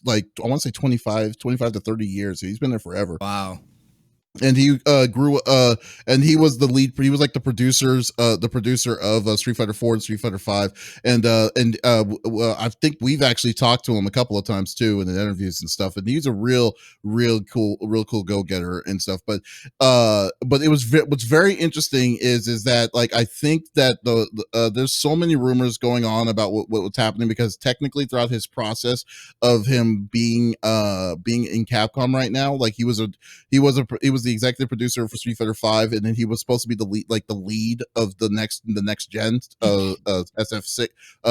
like I want to say 25 to 30 years. He's been there forever.
Wow.
And he grew and he was the lead, he was like the producer of Street Fighter 4 and Street Fighter 5, and well, I think we've actually talked to him a couple of times too in the interviews and stuff, and he's a real cool go-getter and stuff. But it was what's very interesting is that like I think that there's so many rumors going on about what's happening, because technically throughout his process of him being in Capcom right now, like he was the executive producer for Street Fighter 5, and then he was supposed to be the lead of the next gen SF6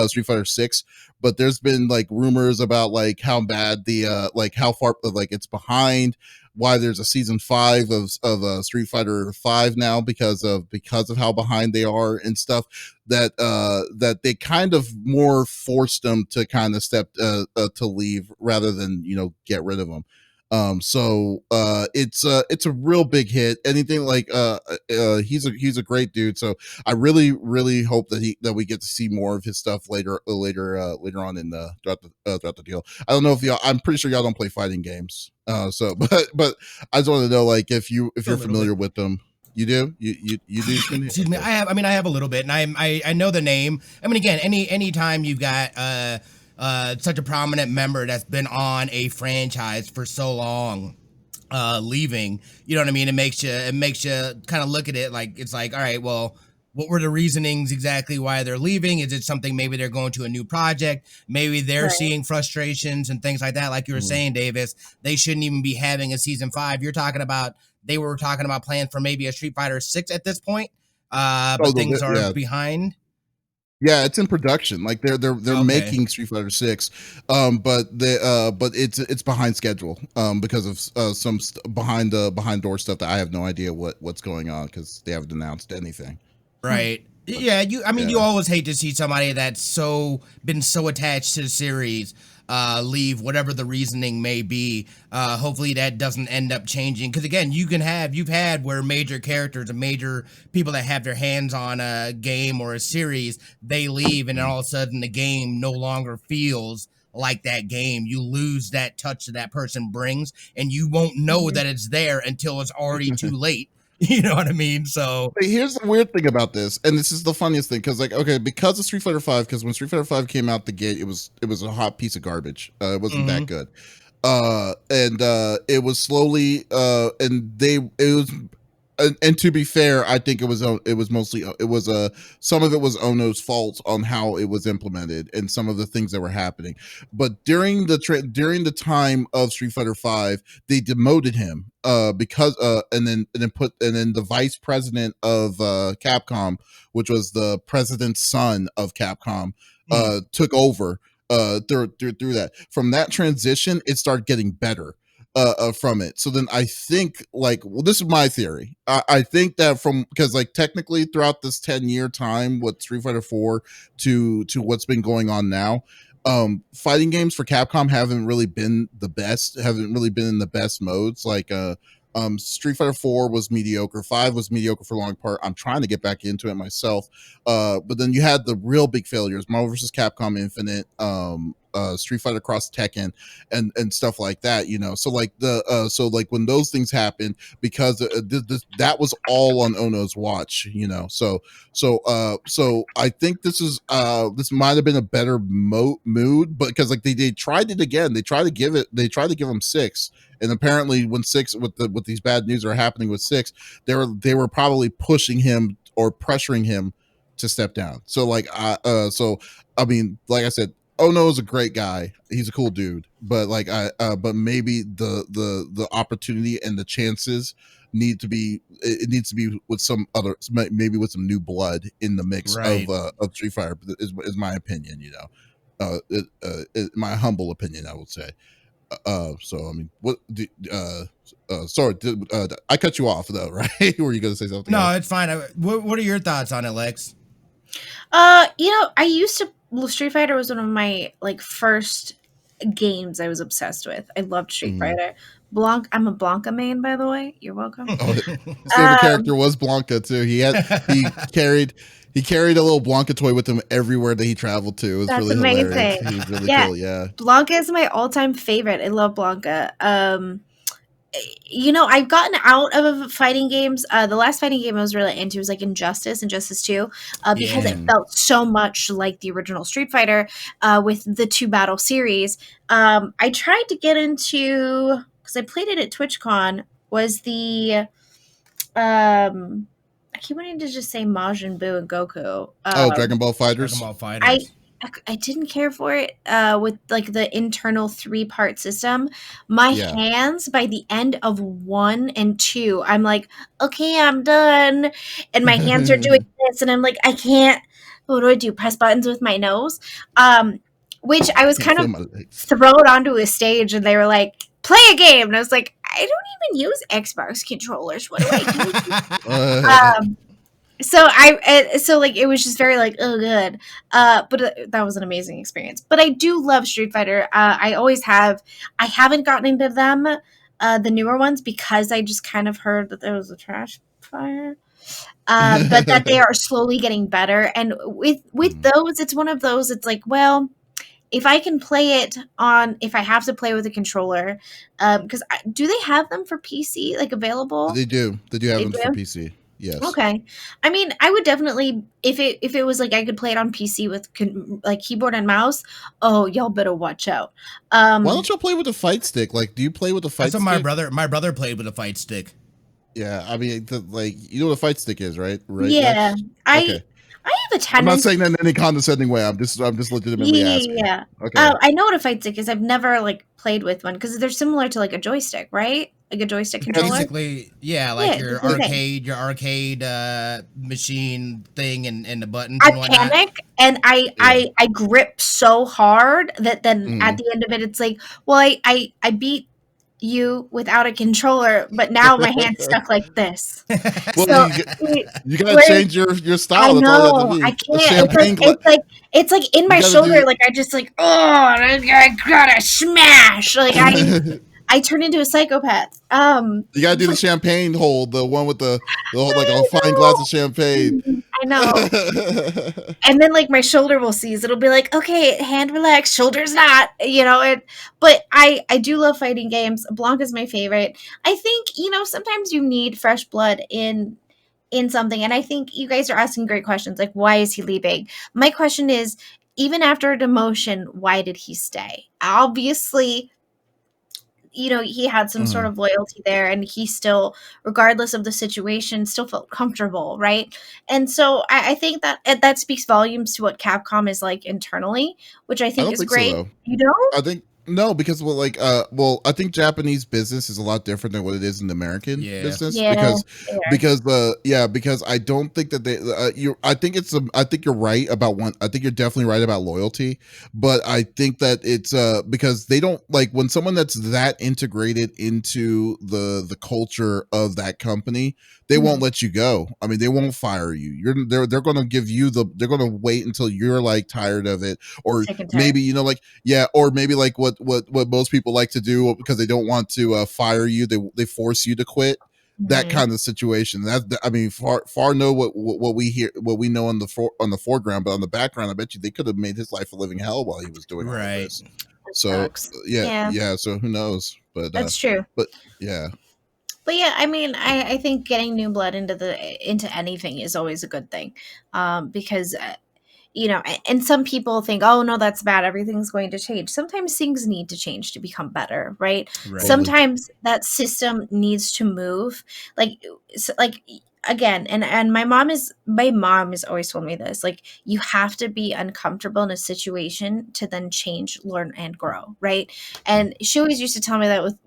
Street Fighter 6. But there's been like rumors about like how bad the like how far like it's behind, why there's a season 5 of Street Fighter 5 now because of how behind they are and stuff, that they kind of more forced them to kind of step to leave rather than get rid of them. So it's a real big hit. Anything like he's a great dude. So I really hope that we get to see more of his stuff later on in throughout the deal. I don't know if I'm pretty sure y'all don't play fighting games. So but I just want to know like if you're familiar with them. You do? You do?
Excuse me. I have a little bit, and I know the name. I mean, again, any time you've got such a prominent member that's been on a franchise for so long, leaving, you know what I mean? It makes you kind of look at it like, it's like, all right, well, what were the reasonings exactly why they're leaving? Is it something maybe they're going to a new project? Maybe they're seeing frustrations and things like that. Like you were saying, Davis, they shouldn't even be having a season 5. They were talking about plans for maybe a Street Fighter 6 at this point, but things are behind.
Yeah, it's in production. Like they're making Street Fighter 6, but it's behind schedule because of some behind door stuff that I have no idea what's going on, because they haven't announced anything.
Right. Yeah. You always hate to see somebody that's been so attached to the series leave, whatever the reasoning may be. Hopefully that doesn't end up changing, because again, you've had where major characters and major people that have their hands on a game or a series, they leave, and then all of a sudden the game no longer feels like that game. You lose that touch that person brings, and you won't know that it's there until it's already too late. You know what I mean? So
here's the weird thing about this, and this is the funniest thing, because like, okay, because of Street Fighter 5, because when Street Fighter 5 came out the gate, it was a hot piece of garbage. It wasn't that good. And it was slowly and to be fair, I think it was mostly some of it was Ono's fault on how it was implemented and some of the things that were happening. But during the time of Street Fighter 5, they demoted him because and then the vice president of Capcom, which was the president's son of Capcom, took over through that. From that transition, it started getting better from it. So then I think like, well, this is my theory. I think that because like technically throughout this 10-year time with Street Fighter 4 to what's been going on now, fighting games for Capcom haven't really been in the best modes. Like Street Fighter 4 was mediocre, 5 was mediocre for a long part. I'm trying to get back into it myself. But then you had the real big failures, Marvel vs. Capcom Infinite, Street Fighter Cross Tekken, and stuff like that, so like so like when those things happened, because that was all on Ono's watch, so I think this might have been a better mood, but because like they tried it again, they tried to give him 6, and apparently when 6 with these bad news are happening with 6, they were probably pushing him or pressuring him to step down. So like so I mean, like I said, Ono is a great guy. He's a cool dude, but like but maybe the opportunity and the chances needs to be with some other, maybe with some new blood in the mix
Right.
of Street Fighter. Is my opinion, my humble opinion, I would say. So I mean, sorry, I cut you off though, right? Were you going to say something
No,
else?
it's fine. What are your thoughts on it, Lex?
I used to Street Fighter was one of my like first games I was obsessed with. I loved Street Fighter. I'm a Blanca main, by the way. You're welcome.
Oh, his favorite character was Blanca too. He carried a little Blanca toy with him everywhere that he traveled to. It was
That's
really hilarious.
amazing.
He was really
Yeah.
cool. Yeah.
Blanca is my all-time favorite. I love Blanca. I've gotten out of fighting games. The last fighting game I was really into was like Injustice 2, because it felt so much like the original Street Fighter with the 2 battle series. I tried to get into, because I played it at TwitchCon, was the I keep wanting to just say Majin Buu and Goku.
Dragon Ball Fighters.
Dragon Ball Fighters.
I didn't care for it with like the internal 3-part system. My hands by the end of 1 and 2, I'm like, okay, I'm done. And my hands are doing this and I'm like, I can't. What do I do? Press buttons with my nose? Which I was kind of thrown onto a stage and they were like, play a game. And I was like, I don't even use Xbox controllers. What do I do? So it was just very like, oh good. But that was an amazing experience. But I do love Street Fighter. I always have. I haven't gotten into them, the newer ones, because I just kind of heard that there was a trash fire. But that they are slowly getting better. And with those, it's one of those, it's like, well, if I can play it if I have to play with a controller, because do they have them for PC, like available?
They do have them for PC. Yes.
Okay. I mean, I would definitely, if it was like I could play it on PC with like keyboard and mouse. Oh, y'all better watch out.
Why don't you play with a fight stick? Like, do you play with a fight stick?
That's what my brother played with a fight stick.
Yeah, I mean, you know what a fight stick is, right?
Yeah,
okay.
I have a tendency.
I'm not saying that in any condescending way. I'm just legitimately asking.
Yeah.
Okay.
I know what a fight stick is. I've never like played with one because they're similar to like a joystick, right? Like a joystick controller.
Basically, like your arcade machine thing and the buttons.
I panic and I grip so hard that then at the end of it, it's like, well, I beat you without a controller, but now my hand's stuck like this.
Well, so, you gotta change your style.
I know. I can't. It's like in my shoulder. Like I just like, oh, I gotta smash. Like I turn into a psychopath.
You gotta do the champagne hold, the one with the like a fine glass of champagne.
I know. And then like my shoulder will seize. It'll be like, okay, hand relax, shoulders not. But I do love fighting games. Blanca's my favorite. I think sometimes you need fresh blood in something, and I think you guys are asking great questions. Like, why is he leaving? My question is, even after a demotion, why did he stay? Obviously, he had some sort of loyalty there, and he still, regardless of the situation, still felt comfortable, right? And so I think that speaks volumes to what Capcom is like internally, which I think is great.
So,
you don't?
I think no, because I think Japanese business is a lot different than what it is in the American business. Because I don't think that I think you're right about one. I think you're definitely right about loyalty, but I think that it's because they don't like when someone that's that integrated into the culture of that company, they won't let you go. I mean, they won't fire you. They're going to give you they're going to wait until you're like tired of it, or maybe or maybe like what most people like to do because they don't want to fire you. They force you to quit. That kind of situation. I mean, far know what we hear, what we know on the foreground, but on the background, I bet you they could have made his life a living hell while he was doing all this. So yeah. So who knows? But
that's true.
But yeah.
But yeah, I mean, I think getting new blood into anything is always a good thing, because and some people think, oh no, that's bad. Everything's going to change. Sometimes things need to change to become better, right? Sometimes that system needs to move. Like again, and my mom has always told me this, like, you have to be uncomfortable in a situation to then change, learn, and grow, right? And she always used to tell me that with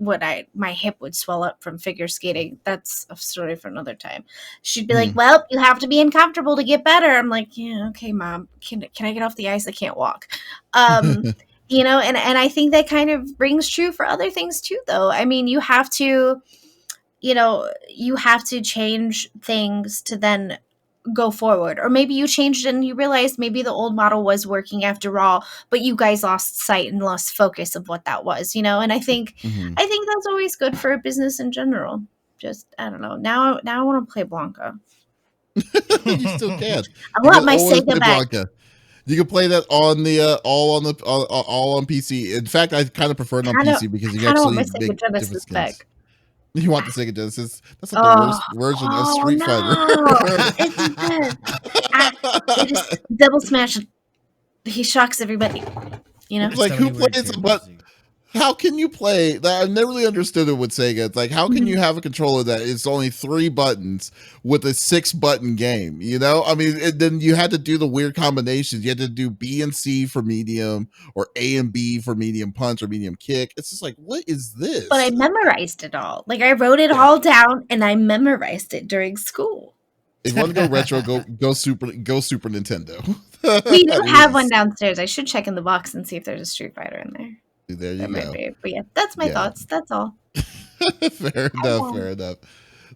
my hip would swell up from figure skating. That's a story for another time. She'd be like, well, you have to be uncomfortable to get better. I'm like, yeah, okay, mom, can I get off the ice? I can't walk. And I think that kind of rings true for other things too, though. I mean, you have to change things to then go forward. Or maybe you changed and you realized maybe the old model was working after all, but you guys lost sight and lost focus of what that was, and I think that's always good for a business in general. Just, I don't know, now I want to play Blanca.
You still can.
I
You
want
can
my
always
Sega
play
back.
Blanca. You can play that on the all on PC. In fact, I kind of prefer it on PC because you can
I don't want my
actually
Sega
make different
Genesis
skins.
back.
You want the Sega Genesis? That's like the
Oh,
worst version of
oh
Street Fighter.
no. It's the best. They just double smash. He shocks everybody,
It's
There's
like
so
who
many weird
plays?
characters.
But how can you play that? I've never really understood it with Sega. It's like, how can you have a controller that is only 3 buttons with a 6-button game? I mean, then you had to do the weird combinations. You had to do B and C for medium, or A and B for medium punch or medium kick. It's just like, what is this?
But I memorized it all. Like, I wrote it all down and I memorized it during school.
If you want to go retro, go Super Nintendo.
We do have one downstairs. I should check in the box and see if there's a Street Fighter in there.
There you go.
But yeah, that's my thoughts. That's all.
Fair enough.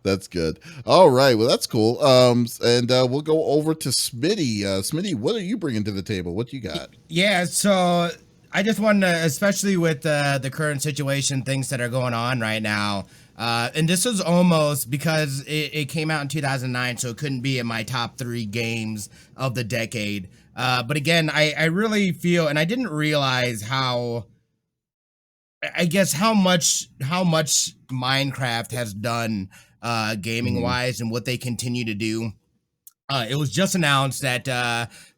That's good. All right. Well, that's cool. And we'll go over to Smitty. Smitty, what are you bringing to the table? What you got?
Yeah, so I just wanted to, especially with the current situation, things that are going on right now. And this was almost because it came out in 2009, so it couldn't be in my top 3 games of the decade. But again, I really feel, and I didn't realize how much Minecraft has done gaming wise and what they continue to do. It was just announced that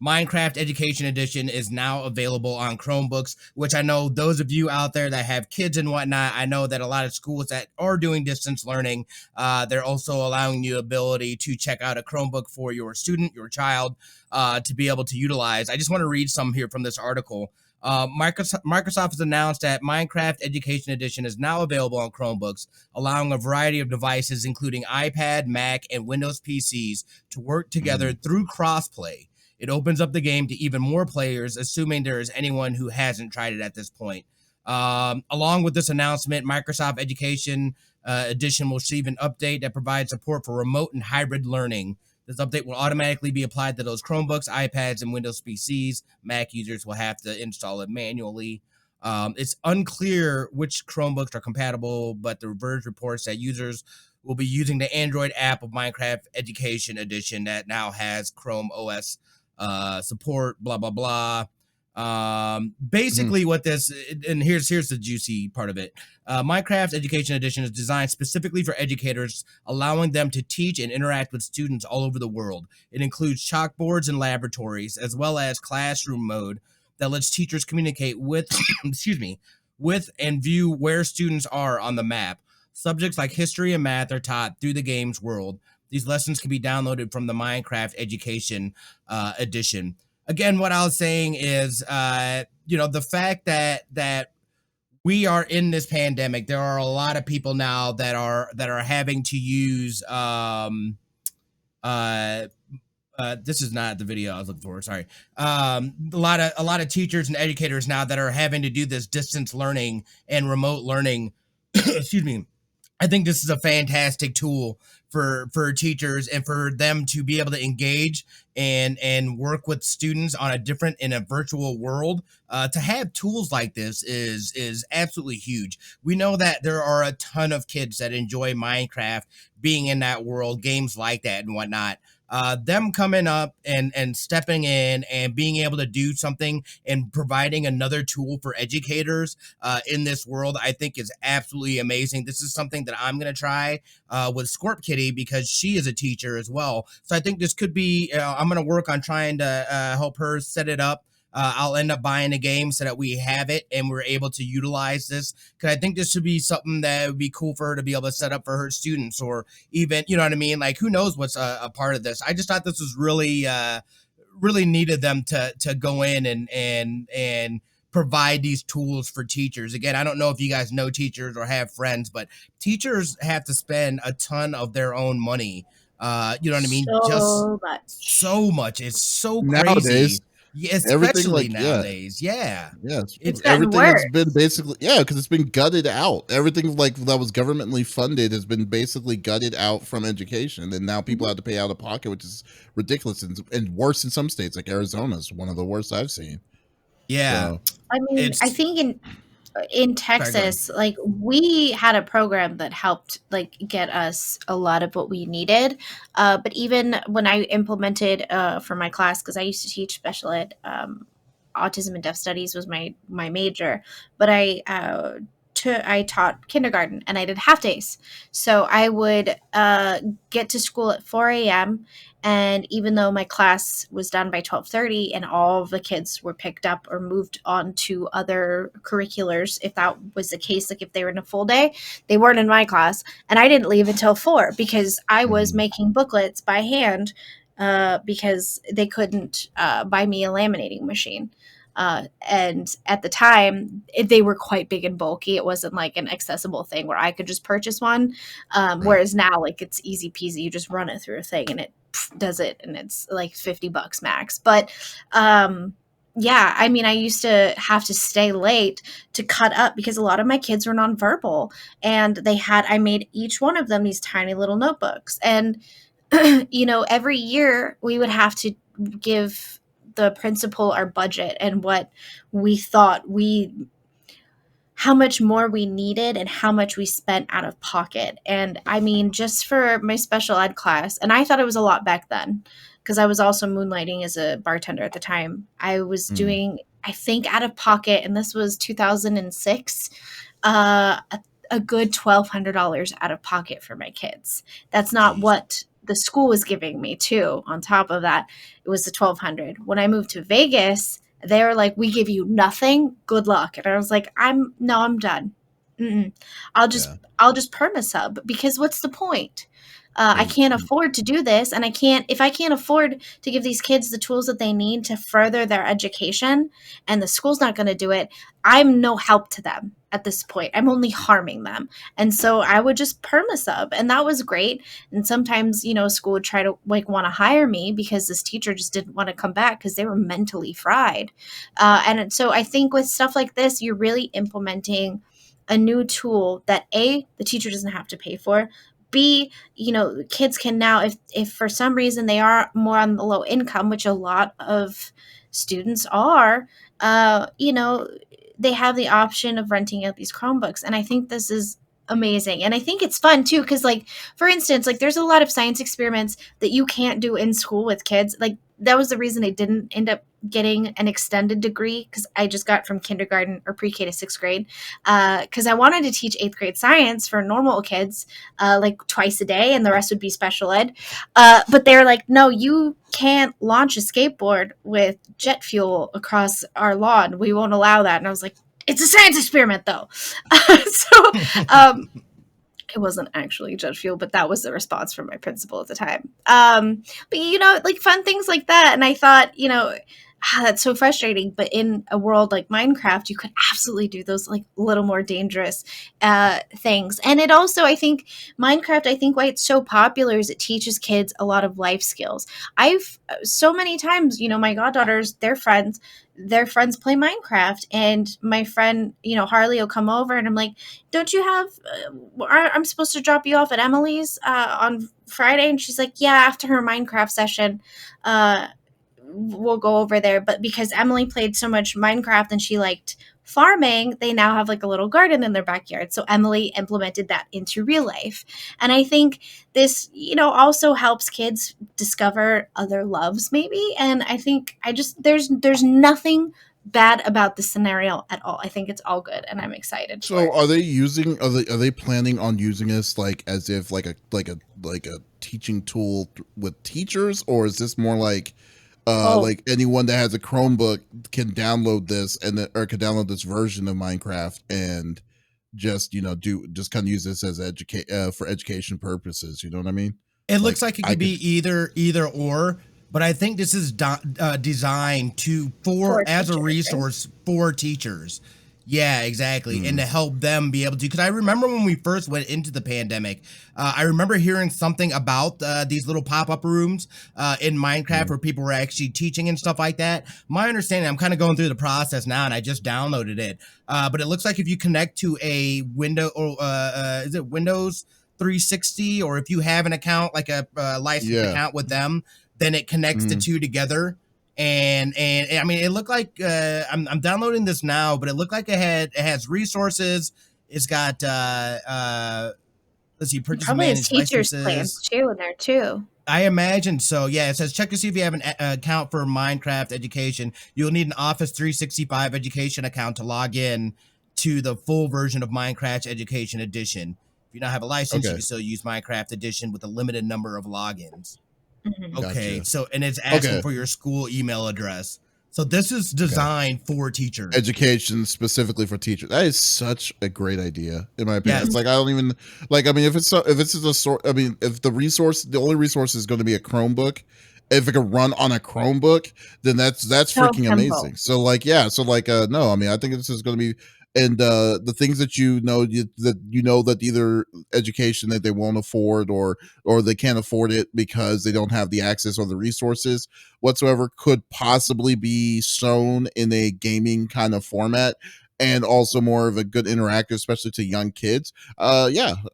Minecraft Education Edition is now available on Chromebooks, which I know those of you out there that have kids and whatnot, I know that a lot of schools that are doing distance learning, they're also allowing you the ability to check out a Chromebook for your student, your child, to be able to utilize. I just want to read some here from this article. Microsoft has announced that Minecraft Education Edition is now available on Chromebooks, allowing a variety of devices, including iPad, Mac, and Windows PCs, to work together through crossplay. It opens up the game to even more players, assuming there is anyone who hasn't tried it at this point. Along with this announcement, Microsoft Education Edition will receive an update that provides support for remote and hybrid learning. This update will automatically be applied to those Chromebooks, iPads, and Windows PCs. Mac users will have to install it manually. It's unclear which Chromebooks are compatible, but The Verge reports that users will be using the Android app of Minecraft Education Edition that now has Chrome OS support, blah, blah, blah. Basically what this, and here's the juicy part of it. Minecraft Education Edition is designed specifically for educators, allowing them to teach and interact with students all over the world. It includes chalkboards and laboratories, as well as classroom mode that lets teachers communicate with, with and view where students are on the map. Subjects like history and math are taught through the game's world. These lessons can be downloaded from the Minecraft Education Edition. Again, what I was saying is, the fact that we are in this pandemic, there are a lot of people now that are having to use this is not the video I was looking for. Sorry. A lot of teachers and educators now that are having to do this distance learning and remote learning. Excuse me. I think this is a fantastic tool for teachers and for them to be able to engage and work with students on in a virtual world. To have tools like this is absolutely huge. We know that there are a ton of kids that enjoy Minecraft, being in that world, games like that and whatnot. Them coming up and stepping in and being able to do something and providing another tool for educators in this world, I think is absolutely amazing. This is something that I'm going to try with Scorp Kitty because she is a teacher as well. So I think this could be, I'm going to work on trying to help her set it up I'll end up buying a game so that we have it and we're able to utilize this. Because I think this would be something that would be cool for her to be able to set up for her students, or even, you know what I mean? Like, who knows what's a part of this? I just thought this was really needed them to go in and provide these tools for teachers. Again, I don't know if you guys know teachers or have friends, but teachers have to spend a ton of their own money. You know what I mean? Just
So much.
so much. It's so
Nowadays,
crazy. Yeah,
everything
especially
like
nowadays. Yeah.
It's gotten
everything has been
worse.
basically because it's been gutted out. Everything like that was governmentally funded has been basically gutted out from education, and now people
Mhm.
have to pay out of pocket, which is ridiculous and worse in some states. Like Arizona is one of the worst I've seen.
Yeah.
So
I mean, I
It's
think in
sorry, go ahead.
Texas, like we had a program that helped like get us a lot of what we needed. But even when I implemented for my class, because I used to teach special ed, autism and deaf studies was my major, but I taught kindergarten and I did half days. So I would get to school at 4 a.m. And even though my class was done by 12:30 and all of the kids were picked up or moved on to other curriculars, if that was the case, like if they were in a full day, they weren't in my class. And I didn't leave until 4 because I was
mhm.
making booklets by hand because they couldn't buy me a laminating machine. And at the time, they were quite big and bulky. It wasn't like an accessible thing where I could just purchase one.
Right.
Whereas now, like it's easy peasy. You just run it through a thing and it does it, and it's like $50 max. But yeah, I mean, I used to have to stay late to cut up because a lot of my kids were nonverbal, and I made each one of them these tiny little notebooks, and every year we would have to give the principal our budget and what we thought how much more we needed and how much we spent out of pocket. And I mean, just for my special ed class, and I thought it was a lot back then because I was also moonlighting as a bartender at the time. I was
Mm.
doing, I think, out of pocket, and this was 2006, a good $1,200 out of pocket for my kids. That's not
Jeez.
what the school was giving me, too. On top of that, it was the 1,200. When I moved to Vegas, they were like, "We give you nothing. Good luck." And I was like, I'm done. Mm-mm. I'll just
Yeah.
I'll just perma sub because what's the point? I
There's
can't afford to do this, and if I can't afford to give these kids the tools that they need to further their education, and the school's not going to do it, I'm no help to them at this point. I'm only harming them, and so I would just perma sub, and that was great. And sometimes, school would try to like want to hire me because this teacher just didn't want to come back because they were mentally fried. And so I think with stuff like this, you're really implementing a new tool that the teacher doesn't have to pay for. B, kids can now, if for some reason they are more on the low income, which a lot of students are, they have the option of renting out these Chromebooks. And I think this is amazing. And I think it's fun too, because like, for instance, like there's a lot of science experiments that you can't do in school with kids. Like that was the reason I didn't end up getting an extended degree, because I just got from kindergarten or pre-K to sixth grade, because I wanted to teach eighth grade science for normal kids, like twice a day, and the rest would be special ed. But they're like, no, you can't launch a skateboard with jet fuel across our lawn. We won't allow that. And I was like, it's a science experiment, though. So it wasn't actually jet fuel, but that was the response from my principal at the time. But like fun things like that. And I thought, that's so frustrating. But in a world like Minecraft, you could absolutely do those like little more dangerous things. And it also, I think, why it's so popular is it teaches kids a lot of life skills. I've so many times, my goddaughters, their friends play Minecraft, and my friend, Harley will come over, and I'm like, don't you have, I'm supposed to drop you off at Emily's on Friday? And she's like, yeah, after her Minecraft session, we'll go over there. But because Emily played so much Minecraft and she liked farming, they now have like a little garden in their backyard. So Emily implemented that into real life. And I think this, also helps kids discover other loves maybe. And I think there's nothing bad about the scenario at all. I think it's all good, and I'm excited for
So
it.
are they planning on using this like as if like a teaching tool with teachers, or is this more like Like anyone that has a Chromebook can download this or can download this version of Minecraft and just just kind of use this as for education purposes. You know what I mean?
It looks like it could be either or, but I think this is designed as a resource for teachers. Yeah, exactly. And to help them be able to, because I remember when we first went into the pandemic, I remember hearing something about these little pop-up rooms in Minecraft where people were actually teaching and stuff like that. My understanding, I'm kind of going through the process now and I just downloaded it. But it looks like if you connect to a window or is it Windows 360, or if you have an account, like a licensed account with them, then it connects the two together. And I mean, it looked like I'm downloading this now, but it looked like it has resources. It's got let's see, purchase and manage
teachers
licenses.
Plans too in there too.
I imagine so. Yeah, it says check to see if you have an account for Minecraft education. You'll need an Office 365 education account to log in to the full version of Minecraft Education Edition. If you don't have a license, you can still use Minecraft Edition with a limited number of logins. Okay,
Gotcha.
so and it's asking for your school email address. So this is designed for teachers.
Education specifically for teachers. That is such a great idea, in my opinion.
Yes.
It's like I don't even like. I mean, if it's a sort. I mean, if the only resource is going to be a Chromebook, if it can run on a Chromebook, then that's freaking amazing. So like, no, I mean, I think this is going to be. And the things that that either education that they won't afford or they can't afford it because they don't have the access or the resources whatsoever could possibly be shown in a gaming kind of format, and also more of a good interactive, especially to young kids. I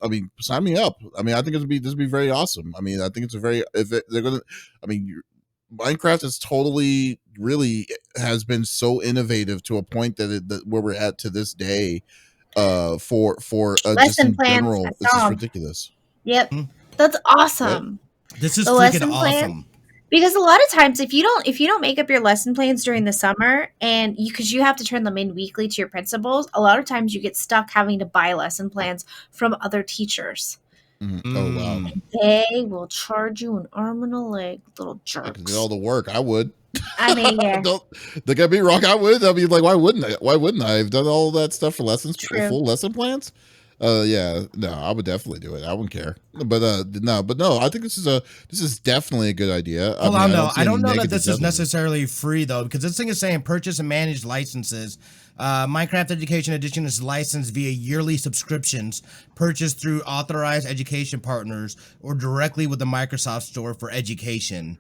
mean, sign me up. I mean, I think this would be very awesome. I mean, I think it's they're gonna. I mean, Minecraft is totally really has been so innovative to a point that where we're at to this day for just in general, this is ridiculous.
Yep. That's awesome.
Right? This is freaking awesome.
Because a lot of times if you don't make up your lesson plans during the summer and because you have to turn them in weekly to your principals, a lot of times you get stuck having to buy lesson plans from other teachers.
Oh wow!
They will charge you an arm and a leg, little jerks.
I could do all the work. I would.
I mean, yeah.
Don't get me wrong. I would. I mean, like, why wouldn't I? Why wouldn't I? I've done all that stuff for lessons, full lesson plans. Yeah, no, I would definitely do it. I wouldn't care. But no. I think this is definitely a good idea.
I don't know that this is necessarily free though, because this thing is saying purchase and manage licenses. Minecraft Education Edition is licensed via yearly subscriptions purchased through authorized education partners or directly with the Microsoft Store for education.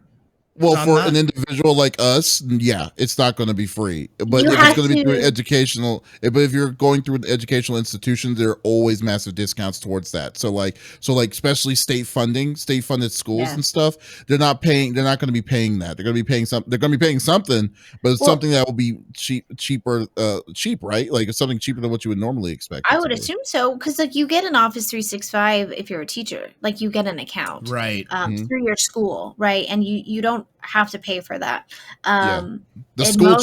Well, for an individual like us, yeah, it's not going to be free. But if it's going to be through educational, but if you're going through an educational institution, there are always massive discounts towards that. So like, especially state funded schools and stuff, they're not going to be paying that. They're going to be paying something. They're going to be paying something, but it's something that will be cheap, right? Like it's something cheaper than what you would normally expect.
I would assume so, because like you get an Office 365 if you're a teacher, like you get an account,
right,
through your school, right, and you don't have to pay for that.
The school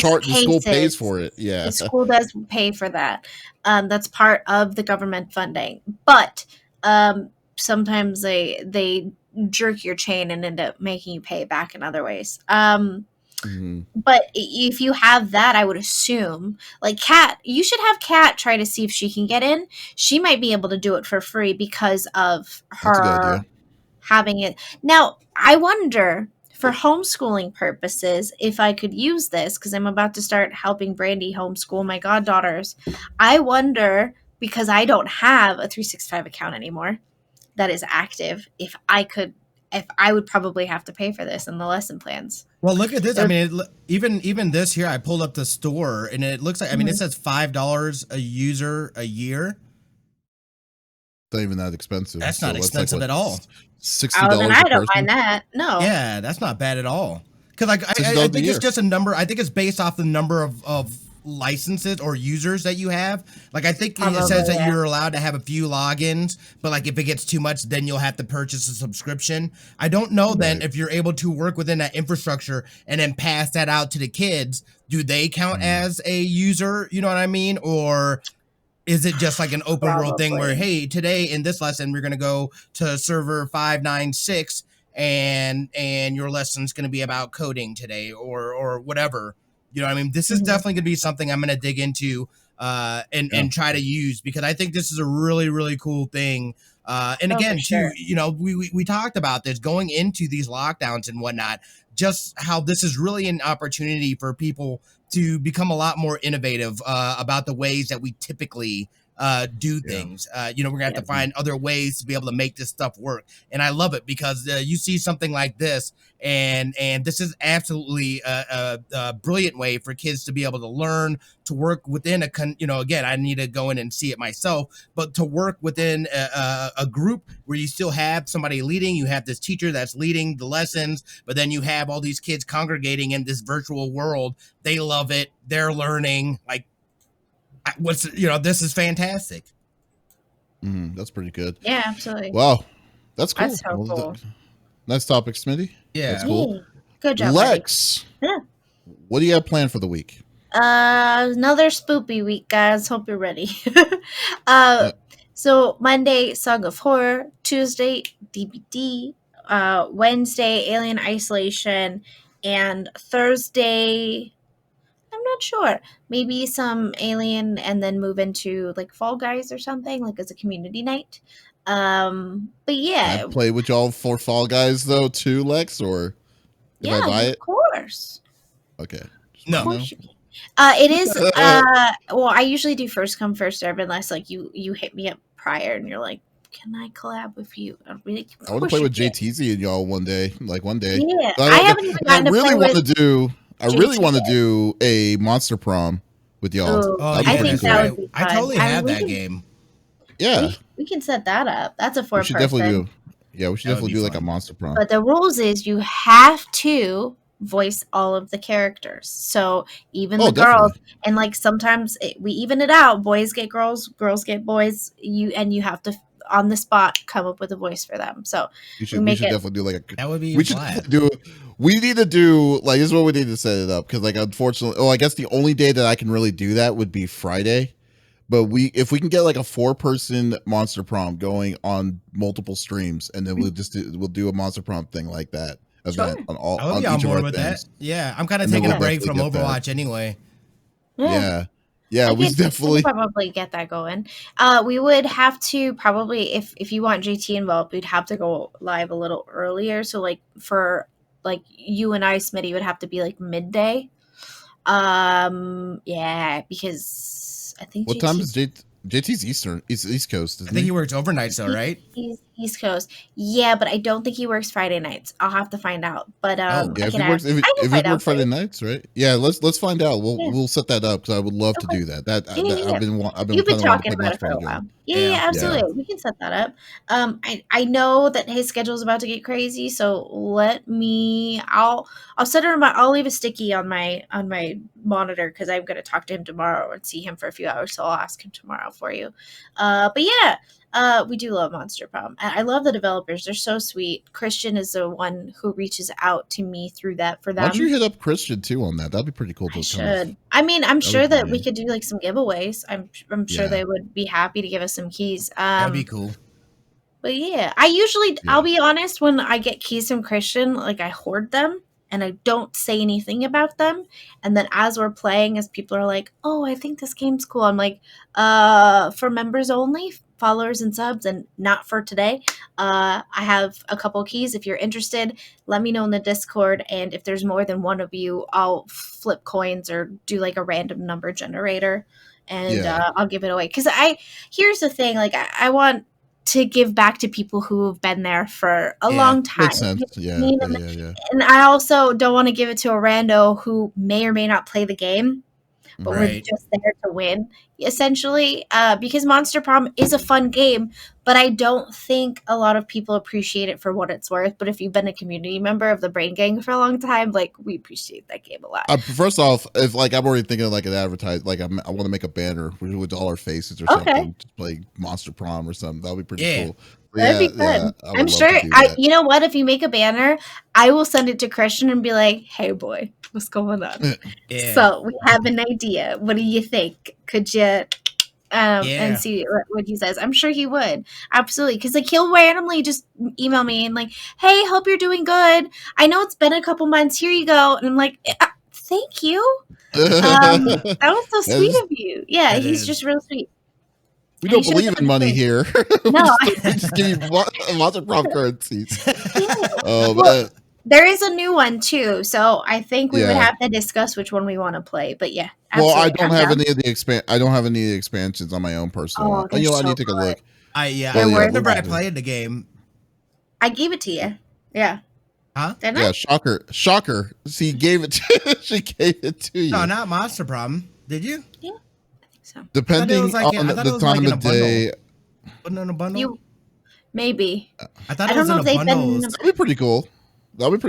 pays for it. Yeah,
the school does pay for that. That's part of the government funding, but sometimes they jerk your chain and end up making you pay back in other ways. But if you have that, I would assume like Kat, you should have Kat try to see if she can get in. She might be able to do it for free because of her having it. Now, I wonder for homeschooling purposes, if I could use this, because I'm about to start helping Brandy homeschool my goddaughters. I wonder, because I don't have a 365 account anymore that is active, if I would probably have to pay for this in the lesson plans.
Well, look at this. I mean, even this here, I pulled up the store and it looks like, I mean, it says $5 a user a year.
Not even that expensive.
That's not expensive at all.
$60.
Then I don't mind that. No.
Yeah, that's not bad at all. Because like I think it's just a number. I think it's based off the number of licenses or users that you have. Like I think it says that you're allowed to have a few logins, but like if it gets too much, then you'll have to purchase a subscription. I don't know then if you're able to work within that infrastructure and then pass that out to the kids. Do they count as a user? You know what I mean? Or is it just like an open world thing where, hey, today in this lesson, we're going to go to server 596 and your lesson's going to be about coding today or whatever. You know what I mean? This is
Mhm.
definitely going to be something I'm going to dig into and try to use, because I think this is a really, really cool thing. And
Oh, for
again, too,
sure.
you know, we talked about this going into these lockdowns and whatnot, just how this is really an opportunity for people to become a lot more innovative about the ways that we typically do things. You know, we're gonna have to
Yep.
find other ways to be able to make this stuff work. And I love it because you see something like this, and this is absolutely a brilliant way for kids to be able to learn, to work within you know, again, I need to go in and see it myself, but to work within a group where you still have somebody leading, you have this teacher that's leading the lessons, but then you have all these kids congregating in this virtual world. They love it. They're learning. Like, you know, this is fantastic.
That's pretty good.
Yeah, absolutely.
Wow, that's cool.
That's so cool.
Nice topic, Smitty.
Yeah.
That's cool.
Yay. Good job, buddy.
Lex,
Yeah.
what do you have planned for the week?
Another spoopy week, guys. Hope you're ready.
Uh,
So Monday, Song of Horror. Tuesday, DBD. Wednesday, Alien Isolation. And Thursday, I'm not sure. Maybe some Alien, and then move into like Fall Guys or something, like as a community night. But
Can
yeah,
I play with y'all for Fall Guys though too, Lex? Or if I buy
of
it?
course.
Okay.
No.
Of course you can. It is. Well, I usually do first come first serve, unless like you hit me up prior and you're like, "Can I collab with you?" I'm really,
I want to play with JTZ and y'all one day. Like one day.
Yeah,
I
I haven't even gotten to
really
play
want
with
to do. I really
JT
want to
yet.
do a monster prom with y'all.
Oh,
Oh,
That'd be
I
yeah,
pretty
think
cool.
that
right.
would be
I
fun.
totally
I mean,
have
we
that
can,
game.
Yeah,
we can set that up. That's a
we
four
should
person.
definitely do. Yeah, we should
That would
definitely
be
do like a
fun.
monster prom.
But the rules is you have to voice all of the characters. So even the girls,
Definitely.
and like sometimes we even it out. Boys get girls, girls get boys. You have to on the spot come up with a voice for them. So
We
we
should
make it.
definitely do like a.
That would be
We should
flat.
definitely do. We need to do like this is what we need to set it up because like unfortunately, I guess the only day that I can really do that would be Friday. But if we can get like a 4-person monster prom going on multiple streams, and then we'll do a monster prom thing like that event
Sure.
on all
I would
on
be on
each of
board
our
with that.
things.
Yeah, I'm kind of
And then
taking
we'll
a break from
definitely get that.
Overwatch anyway.
Yeah, we
We
definitely.
could probably get that going. We would have to probably, if you want JT involved, we'd have to go live a little earlier. So like for like you and I, Smitty, would have to be like midday. Yeah, because I think
What
JT
time is JT's Eastern? East Coast,
I
isn't
think he
he?
works overnight, so right?
he's East Coast. Yeah, but I don't think he works Friday nights. I'll have to find out. But
Oh,
Yeah,
I
if
can
he works,
ask. I can
if he
find out
works
for
Friday
you.
nights, right? Yeah, let's find out.
Yeah.
We'll set that up because I would love to
Okay.
do that. That,
Yeah, yeah, yeah.
I've been
You've been
kind of wanting to
talking
play
about
monster
it for
prom
a
again.
while. Yeah,
Yeah.
yeah, absolutely. We can set that up. I know that his schedule's about to get crazy, so let me. I'll set it on my. I'll leave a sticky on my monitor because I'm gonna talk to him tomorrow and see him for a few hours. So I'll ask him tomorrow for you. But yeah. We do love Monster Prom. I love the developers. They're so sweet. Christian is the one who reaches out to me through that for
Why don't you
them.
hit up Christian too on that? That'd be pretty cool
I
to kind of.
should. I mean, I'm
That
sure
would be
that we could do like some giveaways. I'm sure
Yeah.
they would be happy to give us some keys.
That would be cool.
But yeah, I usually,
Yeah.
I'll be honest, when I get keys from Christian, like I hoard them and I don't say anything about them. And then as we're playing, as people are like, "Oh, I think this game's cool," I'm like, for members only, followers and subs, and not for today. I have a couple keys. If you're interested, let me know in the Discord. And if there's more than one of you, I'll flip coins or do like a random number generator, and
Yeah.
I'll give it away. Because here's the thing, like I want to give back to people who have been there for a
Yeah,
long time.
Makes sense.
You know
Yeah.
what I mean?
Yeah.
And I also don't want to give it to a rando who may or may not play the game, but we're
Right.
just there to win, essentially. Because Monster Prom is a fun game, but I don't think a lot of people appreciate it for what it's worth. But if you've been a community member of the Brain Gang for a long time, like we appreciate that game a lot.
First off, if like I'm already thinking of like an advertise, like I want to make a banner with all our faces or
Okay.
something, just play Monster Prom or something. That would be pretty
Yeah.
cool.
That'd be fun.
I would
I'm
love
sure.
to do that.
You know what? If you make a banner, I will send it to Christian and be like, "Hey, boy, what's going on?"
Yeah.
So we have an idea. What do you think? Could you and see what he says. I'm sure he would. Absolutely. Because like he'll randomly just email me and like, hey, hope you're doing good. I know it's been a couple months. Here you go. And I'm like, thank you. That was so sweet of you. Yeah, he's just real sweet.
We don't believe in money here.
No.
we just give you lots of prop currencies.
Well, there is a new one too, so I think we would have to discuss which one we want to play. But yeah,
well, I don't have any of the expansions on my own personal.
Oh,
I need to take a look.
Whenever I played the game,
I gave it to you. Yeah.
Huh?
Didn't
I? Shocker. She gave it to you.
No, not Monster Problem. Did you?
Yeah, I think so.
Depending on the time of day.
Wasn't it in a bundle?
Maybe.
I thought it was in a bundle.
That'd be pretty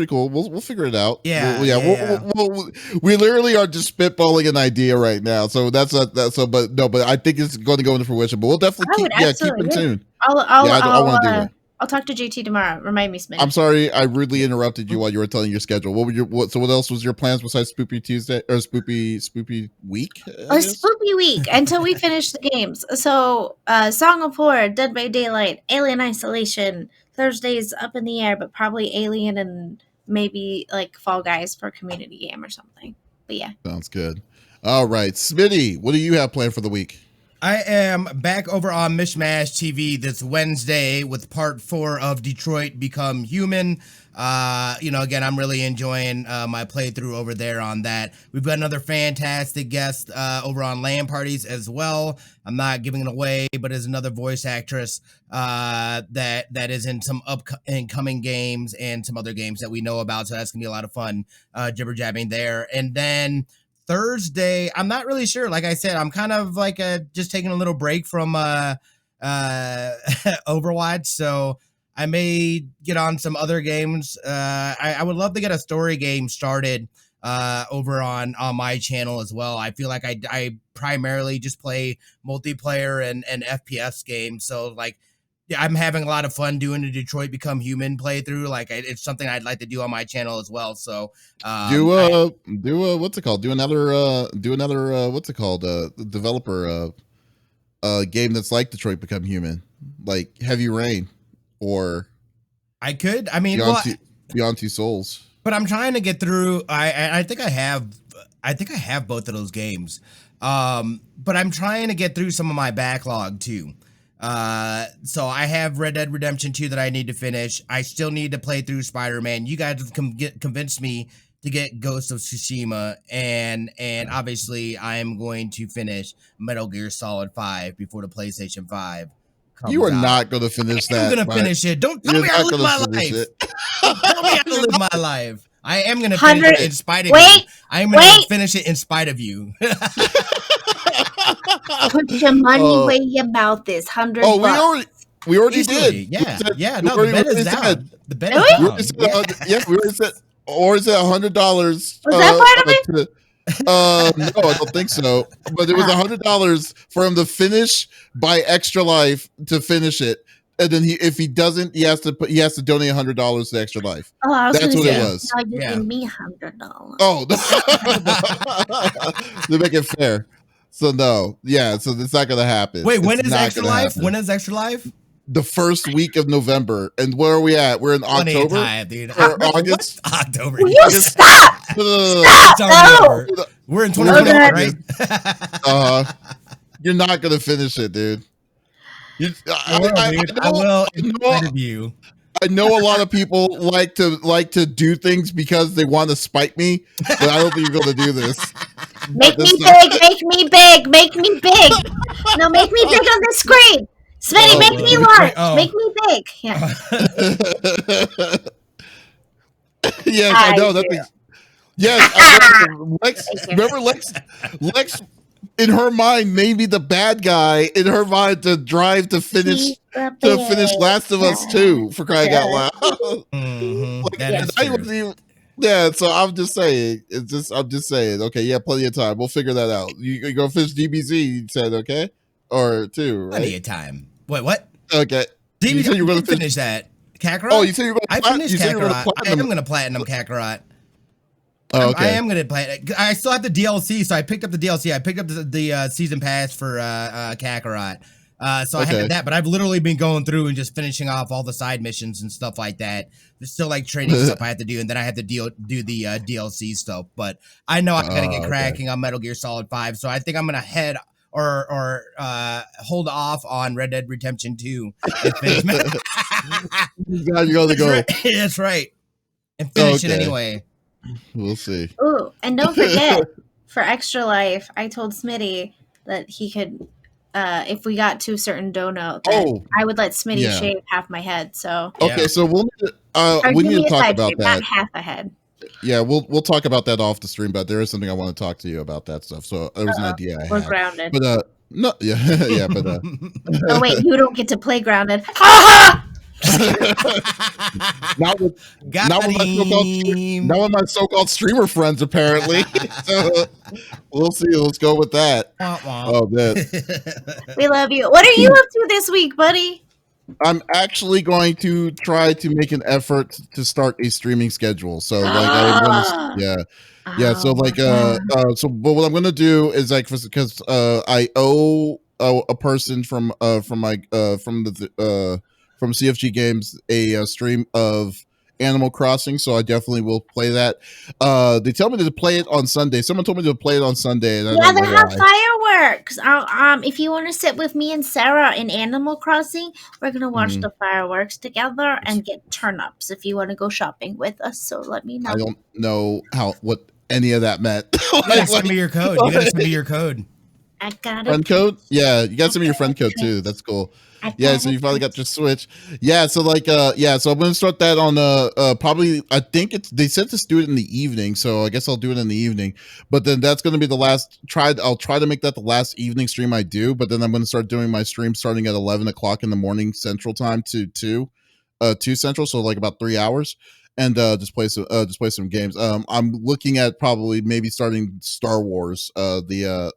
cool. We'll figure it out.
Yeah.
We literally are just spitballing an idea right now. So that's but I think it's going to go into fruition. But we'll definitely keep in tune.
I want to do it. I'll talk to JT tomorrow. Remind me, Smitty.
I'm sorry, I rudely interrupted you while you were telling your schedule. What else was your plans besides Spoopy Tuesday or Spoopy Week?
Spoopy Week until we finish the games. So, Song of Horror, Dead by Daylight, Alien Isolation. Thursday's up in the air, but probably Alien and maybe like Fall Guys for a community game or something. But yeah,
sounds good. All right, Smitty, what do you have planned for the week?
I am back over on Mishmash TV this Wednesday with part 4 of Detroit Become Human. Again, I'm really enjoying my playthrough over there on that. We've got another fantastic guest over on LAN Parties as well. I'm not giving it away, but is another voice actress that is in some upcoming games and some other games that we know about. So that's gonna be a lot of fun jibber jabbing there. And then Thursday, I'm not really sure. Like I said, I'm kind of like just taking a little break from Overwatch, so I may get on some other games. I would love to get a story game started over on my channel as well. I feel like I primarily just play multiplayer and FPS games, so like I'm having a lot of fun doing the Detroit Become Human playthrough. Like it's something I'd like to do on my channel as well. So do
what's it called? Do another what's it called? Developer game that's like Detroit Become Human, like Heavy Rain, or
I could. I mean,
Beyond Two Souls.
But I'm trying to get through. I think I have both of those games. But I'm trying to get through some of my backlog too. So I have Red Dead Redemption 2 that I need to finish. I still need to play through Spider-Man. You guys have convinced me to get Ghost of Tsushima, and obviously I am going to finish Metal Gear Solid 5 before the PlayStation 5 comes
You are
out.
not going to finish that.
I'm going to finish it. Don't tell me how to live my life. Don't tell me how to live my life. I am going to finish it in spite of you. I am going to finish it in spite of you.
Put your money where your mouth is. $100.
Oh, we already did.
Yeah. No, the bet is down. The bet is down.
We already said. Or is it $100?
Was that part of it?
No, I don't think so. But it was $100 for him to finish by Extra Life to finish it, and then if he doesn't, he has to donate $100 to Extra Life.
Oh,
that's what it was.
No, you give me $100.
Oh, to make it fair. So no, so it's not gonna happen.
Wait, when is Extra Life? When is Extra Life?
The first week of November. And where are we at? We're in October?
Dude.
Or August?
October.
Will you stop?
Stop! No. We're in 2021, right?
You're not going to finish it, dude.
I will interview.
I know a lot of people like to do things because they want to spite me, but I don't think you're going to do this.
Make me big, make me big, make me big. No, make me big on the screen. Smitty, make me large. Make me big. Yeah.
Yes, I know. Yes. Remember Lex in her mind made me the bad guy in her mind to drive to finish Last of Us 2 for crying out loud. So I'm just saying. I'm just saying. Okay, yeah, plenty of time. We'll figure that out. You go finish DBZ. You said okay, or 2, right?
Plenty of time. Wait, what?
Okay.
DBZ, you were going to finish that. Kakarot?
Oh, you said you were going to
I finished Kakarot. I am going to platinum Kakarot.
Oh,
I
okay.
am gonna play it. I still have the DLC, so I picked up the DLC. I picked up the season pass for Kakarot. So I
Okay.
have that, but I've literally been going through and just finishing off all the side missions and stuff like that. There's still like trading stuff I have to do, and then I have to do the DLC stuff. But I know I gotta get
Okay.
cracking on Metal Gear Solid 5, so I think I'm gonna head or hold off on Red Dead Redemption 2 and finish.
God, you're gonna go.
That's right, and finish it
Okay.
anyway.
We'll see.
Ooh, and don't forget, for Extra Life, I told Smitty that he could, if we got to a certain dono, that I would let Smitty
yeah.
shave half my head. So
Okay, so
or
we
give
need
me
to
a
talk
side
about
shave,
that.
not half a head.
Yeah, we'll talk about that off the stream, but there is something I want to talk to you about that stuff. So there was an idea I
We're
had.
grounded.
But no, yeah, yeah, but
Oh wait, you don't get to play grounded. Ha ha!
not with my so-called streamer friends, apparently. So we'll see. Let's go with that. Oh man,
We love you. What are you up to this week, buddy?
I'm actually going to try to make an effort to start a streaming schedule. So like yeah. So like but what I'm gonna do is like because I owe a person from my from CFG Games a stream of Animal Crossing, so I definitely will play that. They tell me to play it on Sunday. Someone told me to play it on Sunday, and I don't
they
know
have
why.
fireworks. If you want to sit with me and Sarah in Animal Crossing, we're gonna watch the fireworks together and get turnips. If you want to go shopping with us, so let me know.
I don't know what any of that meant.
You gotta send me your code. You gotta send me your code.
I got
friend code. Yeah, you got some of your friend code too. That's cool. Yeah, so you finally got your Switch. Yeah, so like so I'm gonna start that on probably I think they said to do it in the evening, so I guess I'll do it in the evening. But then that's gonna be the last I'll try to make that the last evening stream I do, but then I'm gonna start doing my stream starting at 11 o'clock in the morning Central Time to 2 Central, so like about 3 hours. And just play some games. I'm looking at probably maybe starting Star Wars, the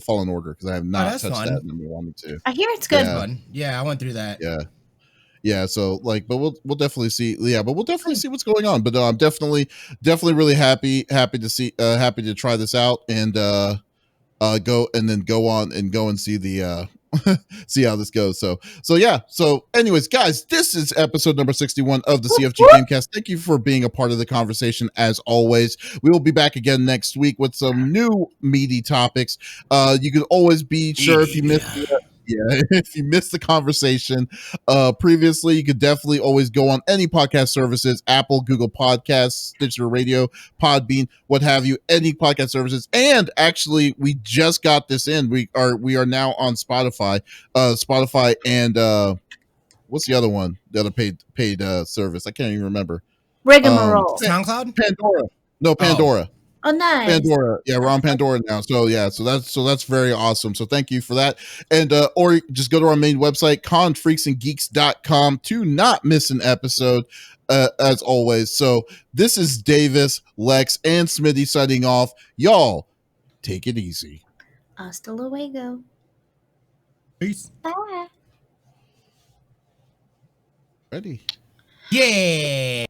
Fallen Order, because I have not touched that and I wanted to.
I hear it's good.
Fun. Yeah, I went through that.
Yeah. So like, but we'll definitely see. Yeah, but we'll definitely see what's going on. But I'm definitely really happy to try this out and go on and go and see the see how this goes. So yeah. So anyways, guys, this is episode number 61 of the CFG GameCast. Thank you for being a part of the conversation as always. We will be back again next week with some new meaty topics. You can always be sure if you missed if you missed the conversation previously, you could definitely always go on any podcast services, Apple, Google Podcasts, Stitcher Radio, Podbean, what have you, any podcast services. And actually, we just got this in. We are now on Spotify, and what's the other one? The other paid service. I can't even remember.
Rigmarole.
SoundCloud?
Pandora. No, Pandora.
Oh, nice.
Pandora. Yeah, we're on Pandora now. So yeah, so that's very awesome. So thank you for that. And or just go to our main website, confreaksandgeeks.com, to not miss an episode, as always. So this is Davis, Lex, and Smitty signing off. Y'all, take it easy.
Hasta luego.
Peace.
Bye.
Ready?
Yeah.